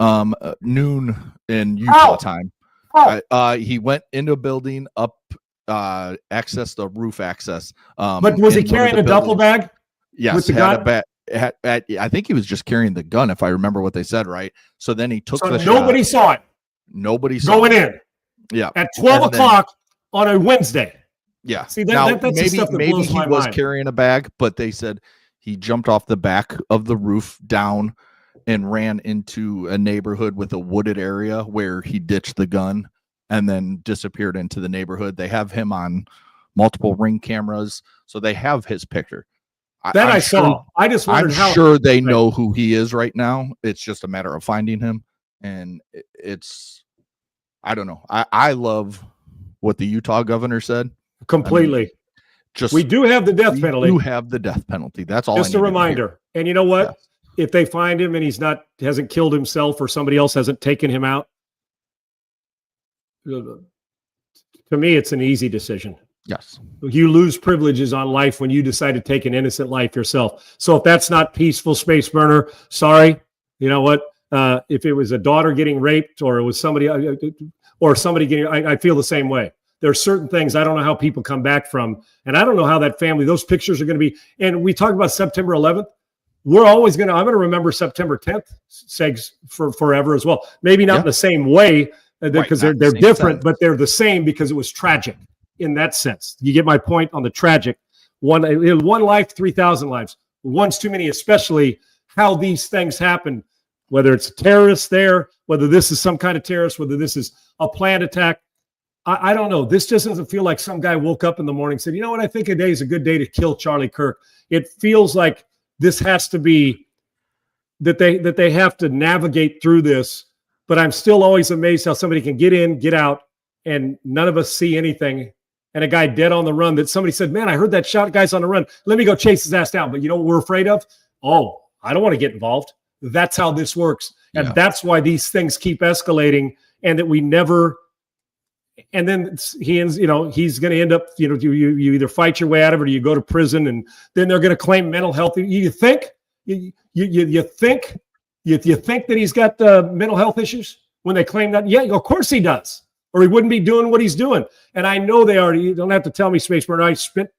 S1: noon in Utah time. He went into a building up. Access the roof access.
S2: But was he carrying a duffel bag?
S1: Yes,
S2: with the gun?
S1: I think he was just carrying the gun, if I remember what they said, right? So then he took the
S2: nobody
S1: shot.
S2: Saw it.
S1: Nobody saw
S2: going
S1: it.
S2: in.
S1: Yeah,
S2: at 12 o'clock on a Wednesday.
S1: Yeah.
S2: See, that's maybe the stuff that blows my mind.
S1: He was carrying a bag, but they said he jumped off the back of the roof down and ran into a neighborhood with a wooded area where he ditched the gun and then disappeared into the neighborhood. They have him on multiple Ring cameras, so they have his picture.
S2: That I saw. I just wondered
S1: I'm sure they know who he is right now. It's just a matter of finding him. And it's, I don't know. I love what the Utah governor said.
S2: Completely.
S1: I mean, just
S2: we do have the death penalty.
S1: You have the death penalty. That's all.
S2: Just a reminder. And you know what? Yes. If they find him and he's hasn't killed himself or somebody else hasn't taken him out, to me, it's an easy decision.
S1: Yes.
S2: You lose privileges on life when you decide to take an innocent life yourself. So if that's not peaceful, Space Burner, sorry. You know what? If it was a daughter getting raped or it was somebody getting, I feel the same way. There are certain things I don't know how people come back from. And I don't know how that family, those pictures are going to be. And we talk about September 11th. I'm going to remember September 10th segs for forever as well. Maybe not in the same way because they're different, but they're the same because it was tragic in that sense. You get my point on the tragic. One life, 3,000 lives. One's too many, especially how these things happen, whether it's terrorists there, whether this is some kind of terrorist, whether this is a planned attack. I don't know. This just doesn't feel like some guy woke up in the morning and said, you know what, I think today is a good day to kill Charlie Kirk. It feels like this has to be that they have to navigate through this. But I'm still always amazed how somebody can get in, get out, and none of us see anything. And a guy dead on the run that somebody said, man, I heard that shot, guy's on the run. Let me go chase his ass down. But you know what we're afraid of? Oh, I don't want to get involved. That's how this works. And that's why these things keep escalating and that we never – and then he ends, he's going to end up, you either fight your way out of it or you go to prison and then they're going to claim mental health. You think that he's got mental health issues when they claim that? Yeah, of course he does. Or he wouldn't be doing what he's doing. And I know they already, you don't have to tell me, Space Burner. I spent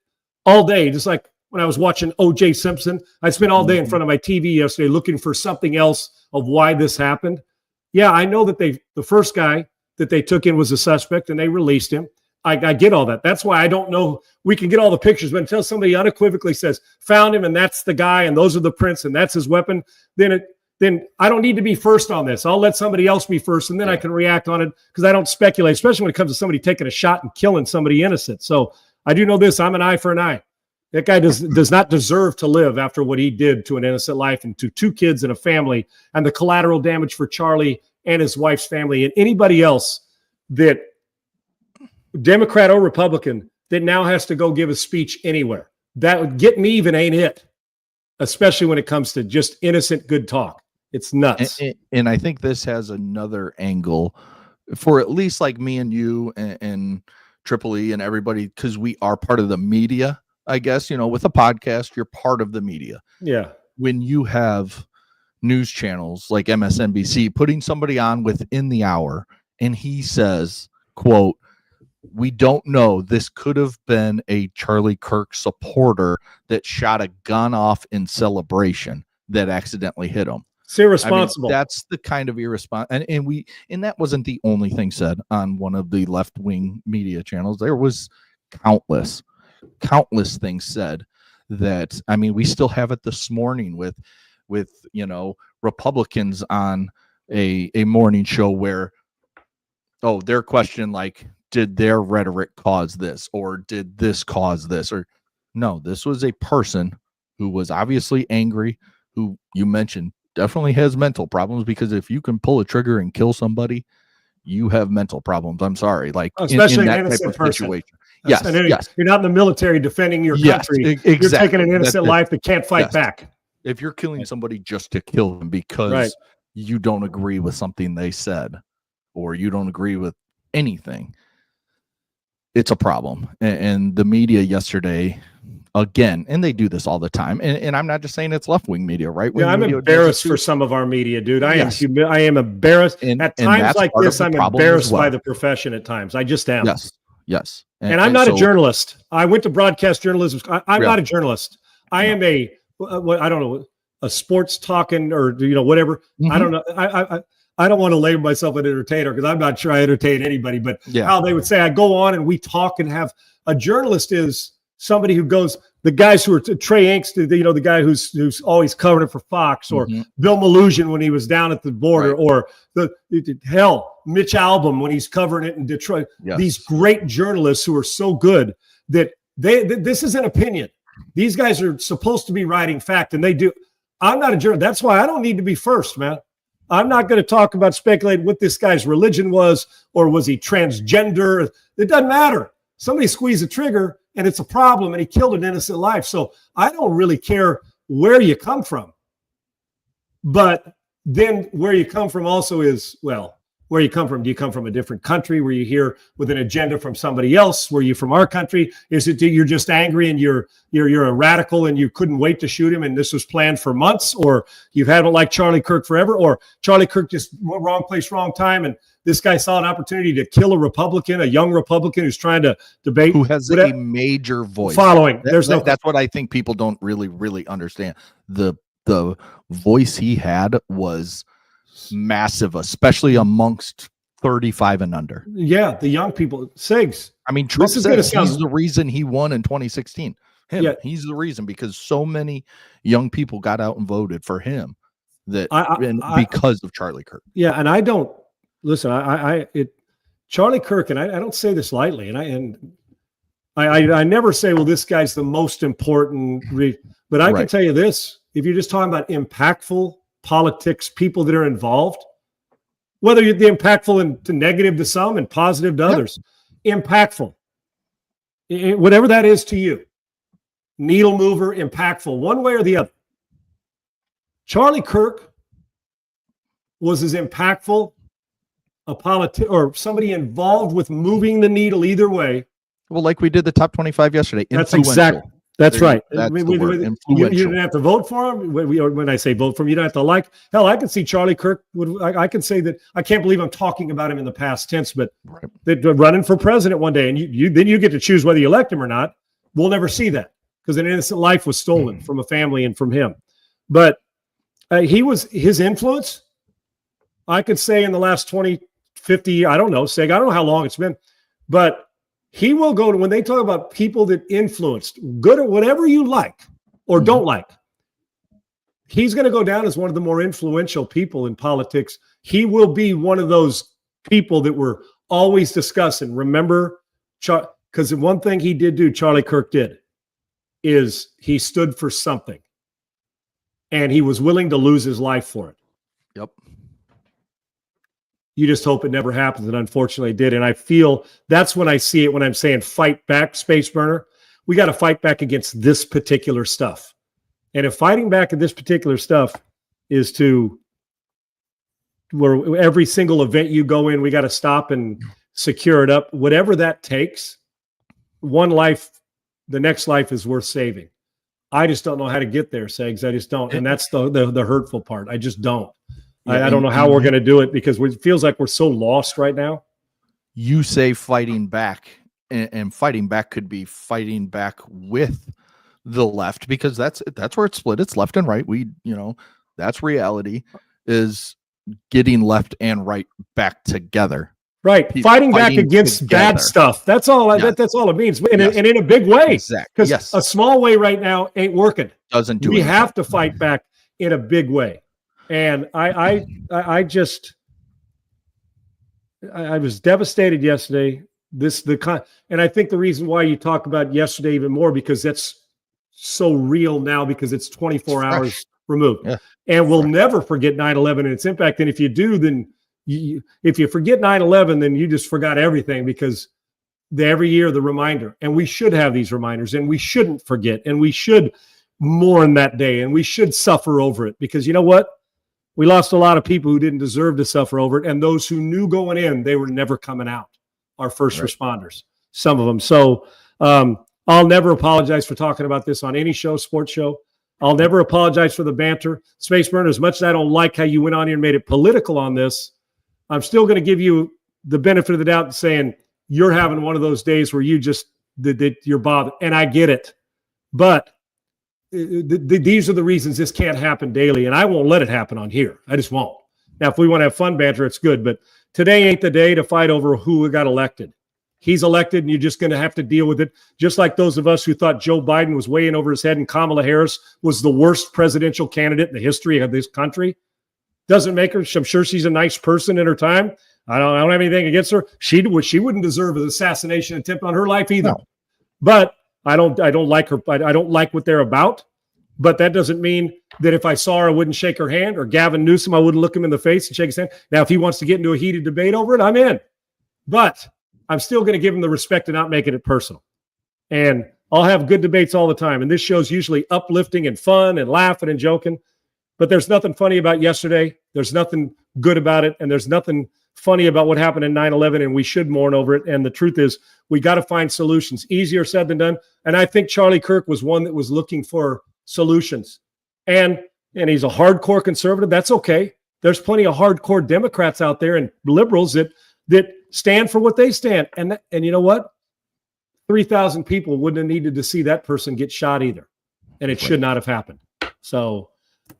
S2: all day, just like when I was watching O.J. Simpson, I spent all day in front of my TV yesterday looking for something else of why this happened. Yeah, I know that the first guy that they took in was a suspect and they released him. I get all that. That's why I don't know. We can get all the pictures, but until somebody unequivocally says, found him and that's the guy and those are the prints and that's his weapon, then I don't need to be first on this. I'll let somebody else be first and then I can react on it because I don't speculate, especially when it comes to somebody taking a shot and killing somebody innocent. So I do know this. I'm an eye for an eye. That guy does not deserve to live after what he did to an innocent life and to two kids and a family and the collateral damage for Charlie and his wife's family and anybody else that Democrat or Republican that now has to go give a speech anywhere. That would get me even ain't it, especially when it comes to just innocent good talk. It's nuts.
S1: And I think this has another angle for at least like me and you and Triple E and everybody, because we are part of the media, I guess, with a podcast, you're part of the media.
S2: Yeah.
S1: When you have news channels like MSNBC putting somebody on within the hour and he says, quote, we don't know. This could have been a Charlie Kirk supporter that shot a gun off in celebration that accidentally hit him.
S2: It's irresponsible.
S1: That's the kind of irresponsible. And that wasn't the only thing said on one of the left-wing media channels. There was countless things said that, we still have it this morning with Republicans on a morning show where, their question, like, did their rhetoric cause this or did this cause this? Or no, this was a person who was obviously angry, who you mentioned definitely has mental problems, because if you can pull a trigger and kill somebody, you have mental problems. I'm sorry. Like,
S2: especially
S1: in that
S2: an innocent
S1: type of
S2: person.
S1: Situation. Yes.
S2: You're not in the military defending your country.
S1: Exactly.
S2: You're taking an innocent life that can't fight back.
S1: If you're killing somebody just to kill them because you don't agree with something they said or you don't agree with anything, it's a problem. And the media yesterday, again, and they do this all the time. And I'm not just saying it's left-wing media, right?
S2: I'm embarrassed for some of our media, dude. I am embarrassed. At times like this, I'm embarrassed by the profession at times. I just am.
S1: Yes.
S2: And I'm not a journalist. I went to broadcast journalism. I'm not a journalist. I am I don't know, a sports talking or, whatever. Mm-hmm. I don't know. I don't want to label myself an entertainer because I'm not sure I entertain anybody, but how they would say I go on and we talk and have a journalist is somebody who goes, the guys who are Trey Inks, the guy who's always covering it for Fox, or Bill Malugin when he was down at the border, or Mitch Albom when he's covering it in Detroit. Yes. These great journalists who are so good that this is an opinion. These guys are supposed to be writing fact, and they do. I'm not a journalist. That's why I don't need to be first, man. I'm not going to talk about speculate what this guy's religion was, or was he transgender? It doesn't matter. Somebody squeezed a trigger and it's a problem, and he killed an innocent life. So I don't really care where you come from. But then where you come from also is, well, where you come from. Do you come from a different country? Were you here with an agenda from somebody else? Were you from our country? Is it you're just angry and you're a radical and you couldn't wait to shoot him and this was planned for months? Or you've had it like Charlie Kirk forever? Or Charlie Kirk just wrong place, wrong time, and this guy saw an opportunity to kill a Republican, a young Republican who's trying to debate,
S1: who has a major voice
S2: following.
S1: That's what I think people don't really understand. The voice he had was massive, especially amongst 35 and under.
S2: Yeah, the young people. Sigs.
S1: I mean, Trump said he's the reason he won in 2016. He's the reason, because so many young people got out and voted for him because of Charlie Kirk.
S2: Yeah, and I don't listen. Charlie Kirk, and I don't say this lightly, and I never say, well, this guy's the most important. But I can tell you this: if you're just talking about impactful politics, people that are involved, whether you're the impactful and to negative to some and positive to others, impactful, whatever that is to you, needle mover, impactful, one way or the other. Charlie Kirk was as impactful a or somebody involved with moving the needle either way.
S1: Well, like we did the top 25 yesterday.
S2: That's exactly. That's right.
S1: That's the word,
S2: you didn't have to vote for him. When I say vote for him, you don't have to like. Hell, I can see Charlie Kirk. I can say that. I can't believe I'm talking about him in the past tense, but they're running for president one day, and then you get to choose whether you elect him or not. We'll never see that because an innocent life was stolen from a family and from him. But his influence, I could say in the last 20, 50, I don't know, I don't know how long it's been, but he will go to, when they talk about people that influenced, good or whatever you like or don't like, he's going to go down as one of the more influential people in politics. He will be one of those people that we're always discussing. Remember, because one thing he did do, Charlie Kirk did, is he stood for something. And he was willing to lose his life for it.
S1: Yep.
S2: You just hope it never happens, and unfortunately it did. And I feel that's when I see it when I'm saying fight back, Space Burner. We got to fight back against this particular stuff. And if fighting back at this particular stuff is to where every single event you go in, we got to stop and secure it up, whatever that takes, one life, the next life is worth saving. I just don't know how to get there, Segs. I just don't. And that's the hurtful part. I just don't. I don't know how we're going to do it because it feels like we're so lost right now.
S1: You say fighting back, and fighting back could be fighting back with the left, because that's where it's split. It's left and right. That's reality, is getting left and right back together.
S2: Right. Fighting back against bad stuff. That's all. That's all it means. And in a big way.
S1: Exactly.
S2: Because a small way right now ain't working.
S1: Doesn't do it.
S2: We have to fight back in a big way. And I was devastated yesterday. And I think the reason why you talk about yesterday even more, because that's so real now, because it's 24 hours removed. Yeah. And we'll never forget 9/11 and its impact. And if you do, then if you forget 9/11, then you just forgot everything, because every year the reminder, and we should have these reminders, and we shouldn't forget, and we should mourn that day, and we should suffer over it, because you know what? We lost a lot of people who didn't deserve to suffer over it, and those who knew going in, they were never coming out, our first responders, some of them. So I'll never apologize for talking about this on any show, sports show. I'll never apologize for the banter. Space Burner, as much as I don't like how you went on here and made it political on this, I'm still going to give you the benefit of the doubt, saying you're having one of those days where you just, you're bothered. And I get it. But these are the reasons this can't happen daily. And I won't let it happen on here. I just won't. Now, if we want to have fun banter, it's good. But today ain't the day to fight over who got elected. He's elected, and you're just going to have to deal with it. Just like those of us who thought Joe Biden was way in over his head and Kamala Harris was the worst presidential candidate in the history of this country. Doesn't make her. I'm sure she's a nice person in her time. I don't have anything against her. She wouldn't deserve an assassination attempt on her life either. No. But I don't like her. I don't like what they're about. But that doesn't mean that if I saw her, I wouldn't shake her hand, or Gavin Newsom, I wouldn't look him in the face and shake his hand. Now, if he wants to get into a heated debate over it, I'm in. But I'm still going to give him the respect of not making it personal. And I'll have good debates all the time. And this show's usually uplifting and fun and laughing and joking. But there's nothing funny about yesterday. There's nothing good about it. And there's nothing funny about what happened in 9/11, and we should mourn over it. And the truth is, we got to find solutions. Easier said than done. And I think Charlie Kirk was one that was looking for solutions. And he's a hardcore conservative. That's okay. There's plenty of hardcore Democrats out there and liberals that stand for what they stand. And you know what? 3,000 people wouldn't have needed to see that person get shot either. And it should not have happened. So,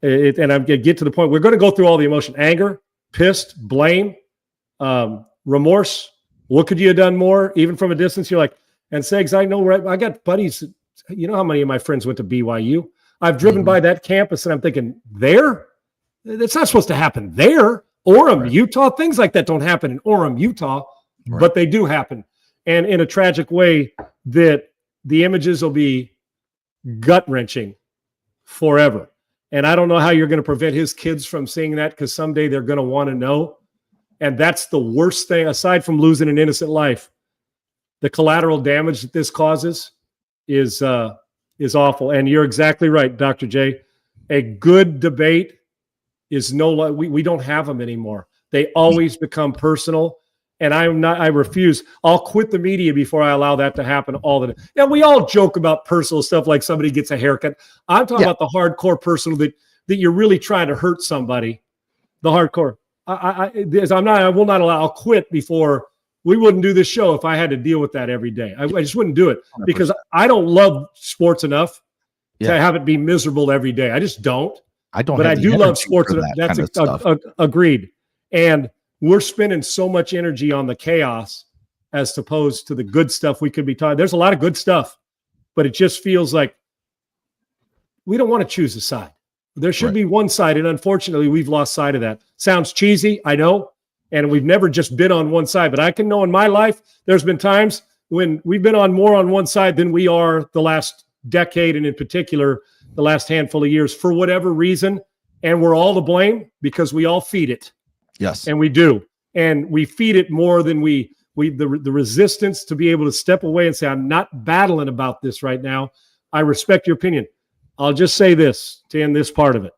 S2: and I'm going to get to the point. We're going to go through all the emotion: anger, pissed, blame, remorse. What could you have done more? Even from a distance, you're like, and Segs, I know, right? I got buddies. You know how many of my friends went to BYU? I've driven by that campus and I'm thinking, that's not supposed to happen there. Orem, Utah, things like that don't happen in Orem, Utah, but they do happen. And in a tragic way that the images will be gut-wrenching forever. And I don't know how you're going to prevent his kids from seeing that, because someday they're going to want to know. And that's the worst thing, aside from losing an innocent life. The collateral damage that this causes is awful. And you're exactly right, Dr. J. A good debate is we don't have them anymore. They always become personal. And I refuse. I'll quit the media before I allow that to happen all the time. Yeah, we all joke about personal stuff like somebody gets a haircut. I'm talking about the hardcore personal that you're really trying to hurt somebody. The hardcore. I will not allow. I'll quit before. We wouldn't do this show if I had to deal with that every day. I just wouldn't do it, 100%. Because I don't love sports enough to have it be miserable every day. I just don't.
S1: I don't.
S2: But I do love sports enough. That's agreed. And we're spending so much energy on the chaos as opposed to the good stuff we could be talking. There's a lot of good stuff, but it just feels like we don't want to choose a side. There should be one side, and unfortunately, we've lost sight of that. Sounds cheesy, I know, and we've never just been on one side. But I can know in my life, there's been times when we've been more on one side than we are the last decade, and in particular, the last handful of years, for whatever reason, and we're all to blame because we all feed it.
S1: Yes.
S2: And we do. And we feed it more than the resistance to be able to step away and say, I'm not battling about this right now. I respect your opinion. I'll just say this to end this part of it.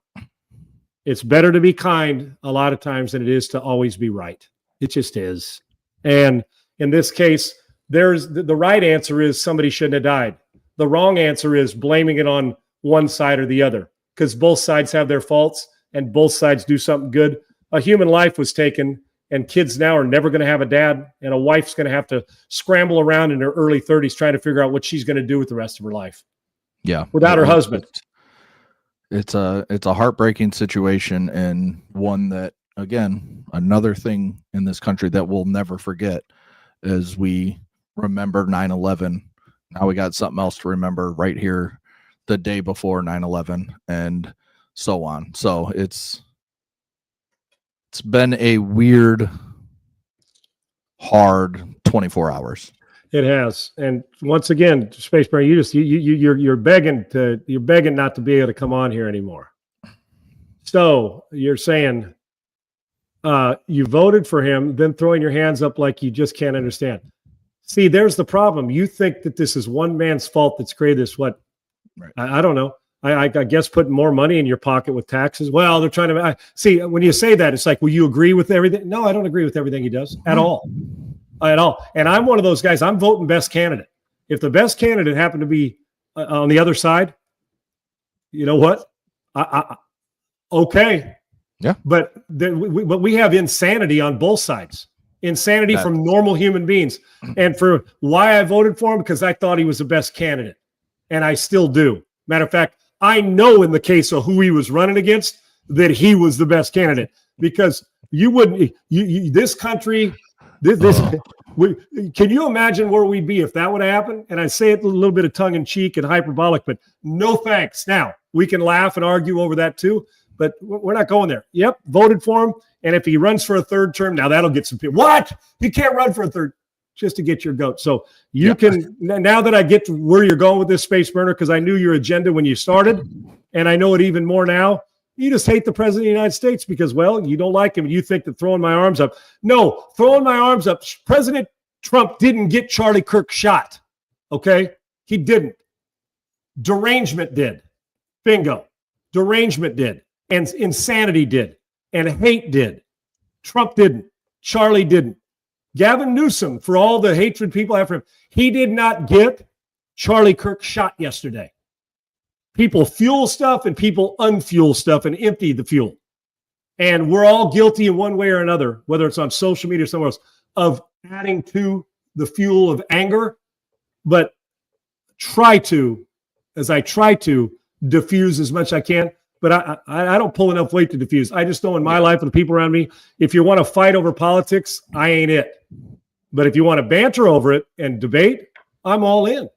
S2: It's better to be kind a lot of times than it is to always be right. It just is. And in this case, there's the right answer is somebody shouldn't have died. The wrong answer is blaming it on one side or the other, because both sides have their faults and both sides do something good. A human life was taken, and kids now are never going to have a dad, and a wife's going to have to scramble around in her early 30s trying to figure out what she's going to do with the rest of her life.
S1: Yeah.
S2: Without her husband.
S1: It's a heartbreaking situation, and one that, again, another thing in this country that we'll never forget as we remember 9/11. Now we got something else to remember right here the day before 9/11 and so on. So it's been a weird, hard 24 hours.
S2: It has. And once again, Space Marine, you're begging not to be able to come on here anymore. So you're saying you voted for him, then throwing your hands up like you just can't understand. See, there's the problem. You think that this is one man's fault that's created this. What? Right. I don't know. I guess putting more money in your pocket with taxes. Well, they're trying to see when you say that, it's like, will you agree with everything? No, I don't agree with everything he does at all. At all. And I'm one of those guys. I'm voting best candidate. If the best candidate happened to be on the other side, you know what? Okay.
S1: Yeah.
S2: But we have insanity on both sides. Insanity from normal human beings. And for why I voted for him, because I thought he was the best candidate. And I still do. Matter of fact, I know in the case of who he was running against that he was the best candidate, because this country, can you imagine where we'd be if that would have happened? And I say it a little bit of tongue in cheek and hyperbolic, but no thanks. Now we can laugh and argue over that too, but we're not going there. Yep. Voted for him. And if he runs for a third term, now that'll get some people. What? He can't run for a third. just to get your goat. So you can, now that I get to where you're going with this, Space Burner, because I knew your agenda when you started, and I know it even more now, you just hate the president of the United States because, well, you don't like him. You think that throwing my arms up. No, throwing my arms up. President Trump didn't get Charlie Kirk shot. Okay? He didn't. Derangement did. Bingo. Derangement did. And insanity did. And hate did. Trump didn't. Charlie didn't. Gavin Newsom, for all the hatred people have for him, he did not get Charlie Kirk shot yesterday. People fuel stuff and people unfuel stuff and empty the fuel. And we're all guilty in one way or another, whether it's on social media or somewhere else, of adding to the fuel of anger. But I try to diffuse as much as I can. But I don't pull enough weight to diffuse. I just know in my life and the people around me, if you want to fight over politics, I ain't it. But if you want to banter over it and debate, I'm all in.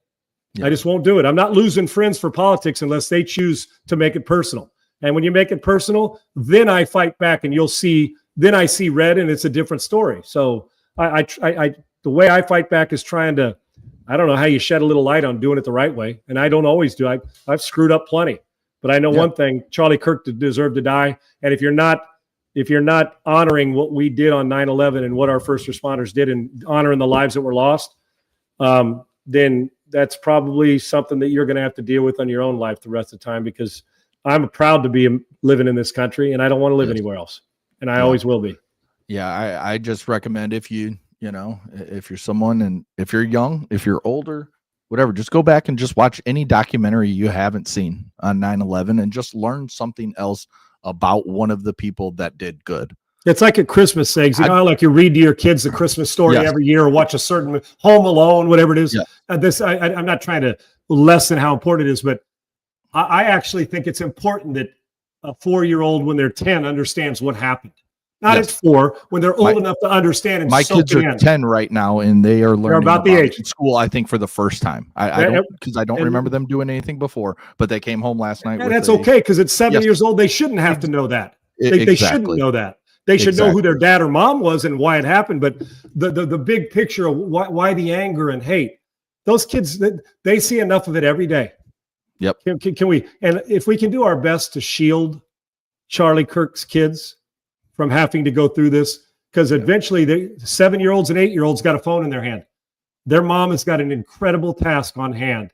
S2: Yeah. I just won't do it. I'm not losing friends for politics unless they choose to make it personal. And when you make it personal, then I fight back, and you'll see. Then I see red, and it's a different story. So the way I fight back is trying to. I don't know how you shed a little light on doing it the right way, and I don't always do. I've screwed up plenty. But I know one thing: Charlie Kirk deserved to die. And if you're not honoring what we did on 9/11 and what our first responders did, and honoring the lives that were lost, then that's probably something that you're going to have to deal with on your own life the rest of the time. Because I'm proud to be living in this country, and I don't want to live anywhere else, and I always will be.
S1: Yeah, I just recommend if you're someone, and if you're young, if you're older, whatever, just go back and just watch any documentary you haven't seen on 9/11 and just learn something else about one of the people that did good.
S2: It's like at Christmas eggs. Like you read to your kids the Christmas story every year, or watch a certain Home Alone, whatever it is. Yeah. I'm not trying to lessen how important it is, but I actually think it's important that a 4-year-old, when they're 10, understands what happened. Not at 4, when they're old enough to understand. And
S1: my kids are 10 right now, and they are learning
S2: about the age
S1: in school, I think, for the first time. I don't remember them doing anything before, but they came home last night.
S2: And that's okay, because at 7 years old, they shouldn't have to know that. They shouldn't know that. They should know who their dad or mom was and why it happened. But the big picture of why the anger and hate, those kids, they see enough of it every day.
S1: Yep.
S2: Can we? And if we can do our best to shield Charlie Kirk's kids from having to go through this, because eventually the 7-year-olds and 8-year-olds got a phone in their hand. Their mom has got an incredible task on hand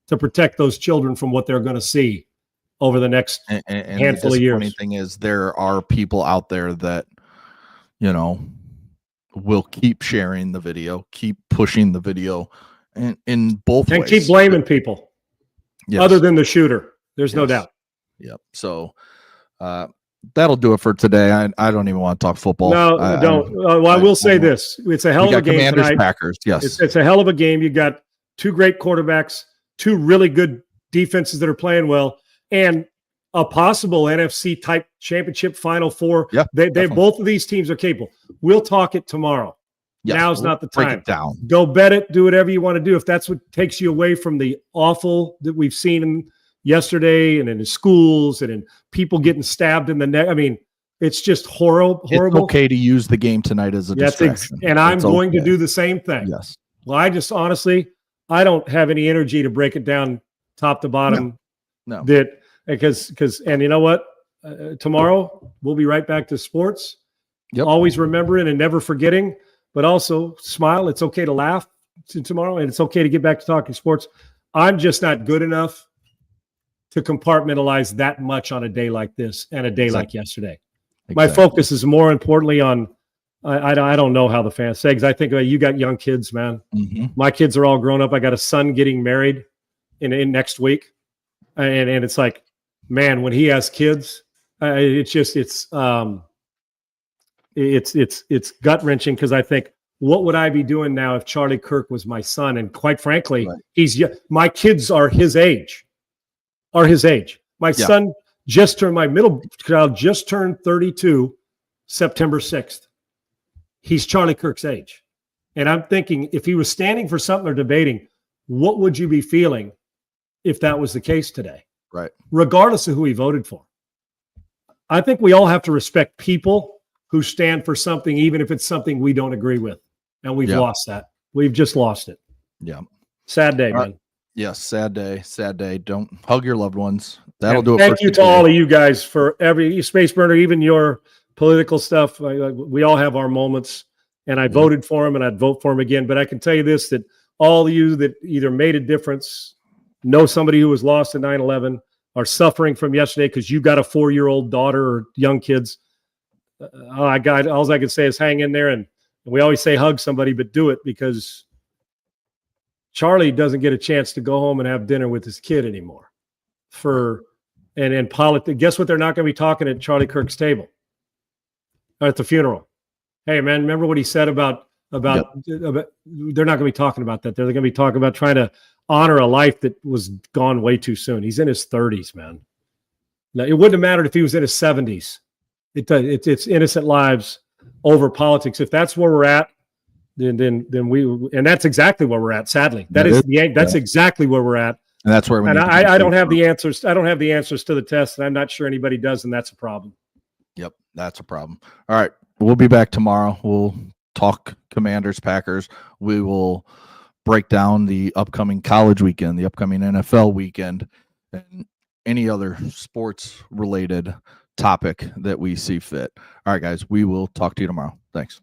S2: to protect those children from what they're going to see over the next handful of years.
S1: The funny thing is, there are people out there that, will keep sharing the video, keep pushing the video, and in both ways.
S2: And keep blaming people other than the shooter. There's no doubt.
S1: Yep. So, that'll do it for today. I don't even want to talk football.
S2: No, I don't. I will say this. It's a hell of a game
S1: Commanders,
S2: tonight.
S1: Packers, yes.
S2: It's a hell of a game. You got 2 great quarterbacks, 2 really good defenses that are playing well, and a possible NFC type championship Final Four.
S1: Yeah,
S2: they both of these teams are capable. We'll talk it tomorrow. Yes, Now's not the time.
S1: Break it down.
S2: Go bet it. Do whatever you want to do. If that's what takes you away from the awful that we've seen yesterday, and in the schools, and in people getting stabbed in the neck. I mean, it's just horrible.
S1: It's okay to use the game tonight as a distraction.
S2: And I'm going to do the same thing.
S1: Yes.
S2: Well, I just honestly, I don't have any energy to break it down top to bottom.
S1: No.
S2: Because and you know what? Tomorrow we'll be right back to sports.
S1: Yep.
S2: Always remembering and never forgetting, but also smile. It's okay to laugh tomorrow, and it's okay to get back to talking sports. I'm just not good enough to compartmentalize that much on a day like this and a day like yesterday. My focus is more importantly on, I don't know how the fans say, because I think you got young kids, man.
S1: Mm-hmm.
S2: My kids are all grown up. I got a son getting married in next week. And it's like, man, when he has kids, it's gut wrenching, because I think, what would I be doing now if Charlie Kirk was my son? And quite frankly, my kids are his age. My son my middle child just turned 32 September 6th. He's Charlie Kirk's age. And I'm thinking, if he was standing for something or debating, what would you be feeling if that was the case today?
S1: Right.
S2: Regardless of who he voted for. I think we all have to respect people who stand for something, even if it's something we don't agree with. And we've lost that. We've just lost it.
S1: Yeah.
S2: Sad day,
S1: All right.
S2: man.
S1: Yes, sad day, sad day. Don't hug your loved ones. That'll do it.
S2: Thank you to all of you guys for every Space Burner, even your political stuff. We all have our moments, and I voted for him, and I'd vote for him again. But I can tell you this, that all of you that either made a difference, know somebody who was lost in 9/11, are suffering from yesterday because you got a 4-year-old daughter or young kids. All I can say is hang in there, and we always say hug somebody, but do it, because Charlie doesn't get a chance to go home and have dinner with his kid anymore. And in politics, guess what? They're not going to be talking at Charlie Kirk's table or at the funeral. Hey, man, remember what he said about they're not going to be talking about that. They're going to be talking about trying to honor a life that was gone way too soon. He's in his 30s, man. Now, it wouldn't have mattered if he was in his 70s. It's innocent lives over politics. If that's where we're at, then we, and that's exactly where we're at. Sadly, that's exactly where we're at.
S1: And that's where we.
S2: And I don't have the answers. I don't have the answers to the test, and I'm not sure anybody does, and that's a problem.
S1: Yep, that's a problem. All right, we'll be back tomorrow. We'll talk Commanders, Packers. We will break down the upcoming college weekend, the upcoming NFL weekend, and any other sports related topic that we see fit. All right, guys, we will talk to you tomorrow. Thanks.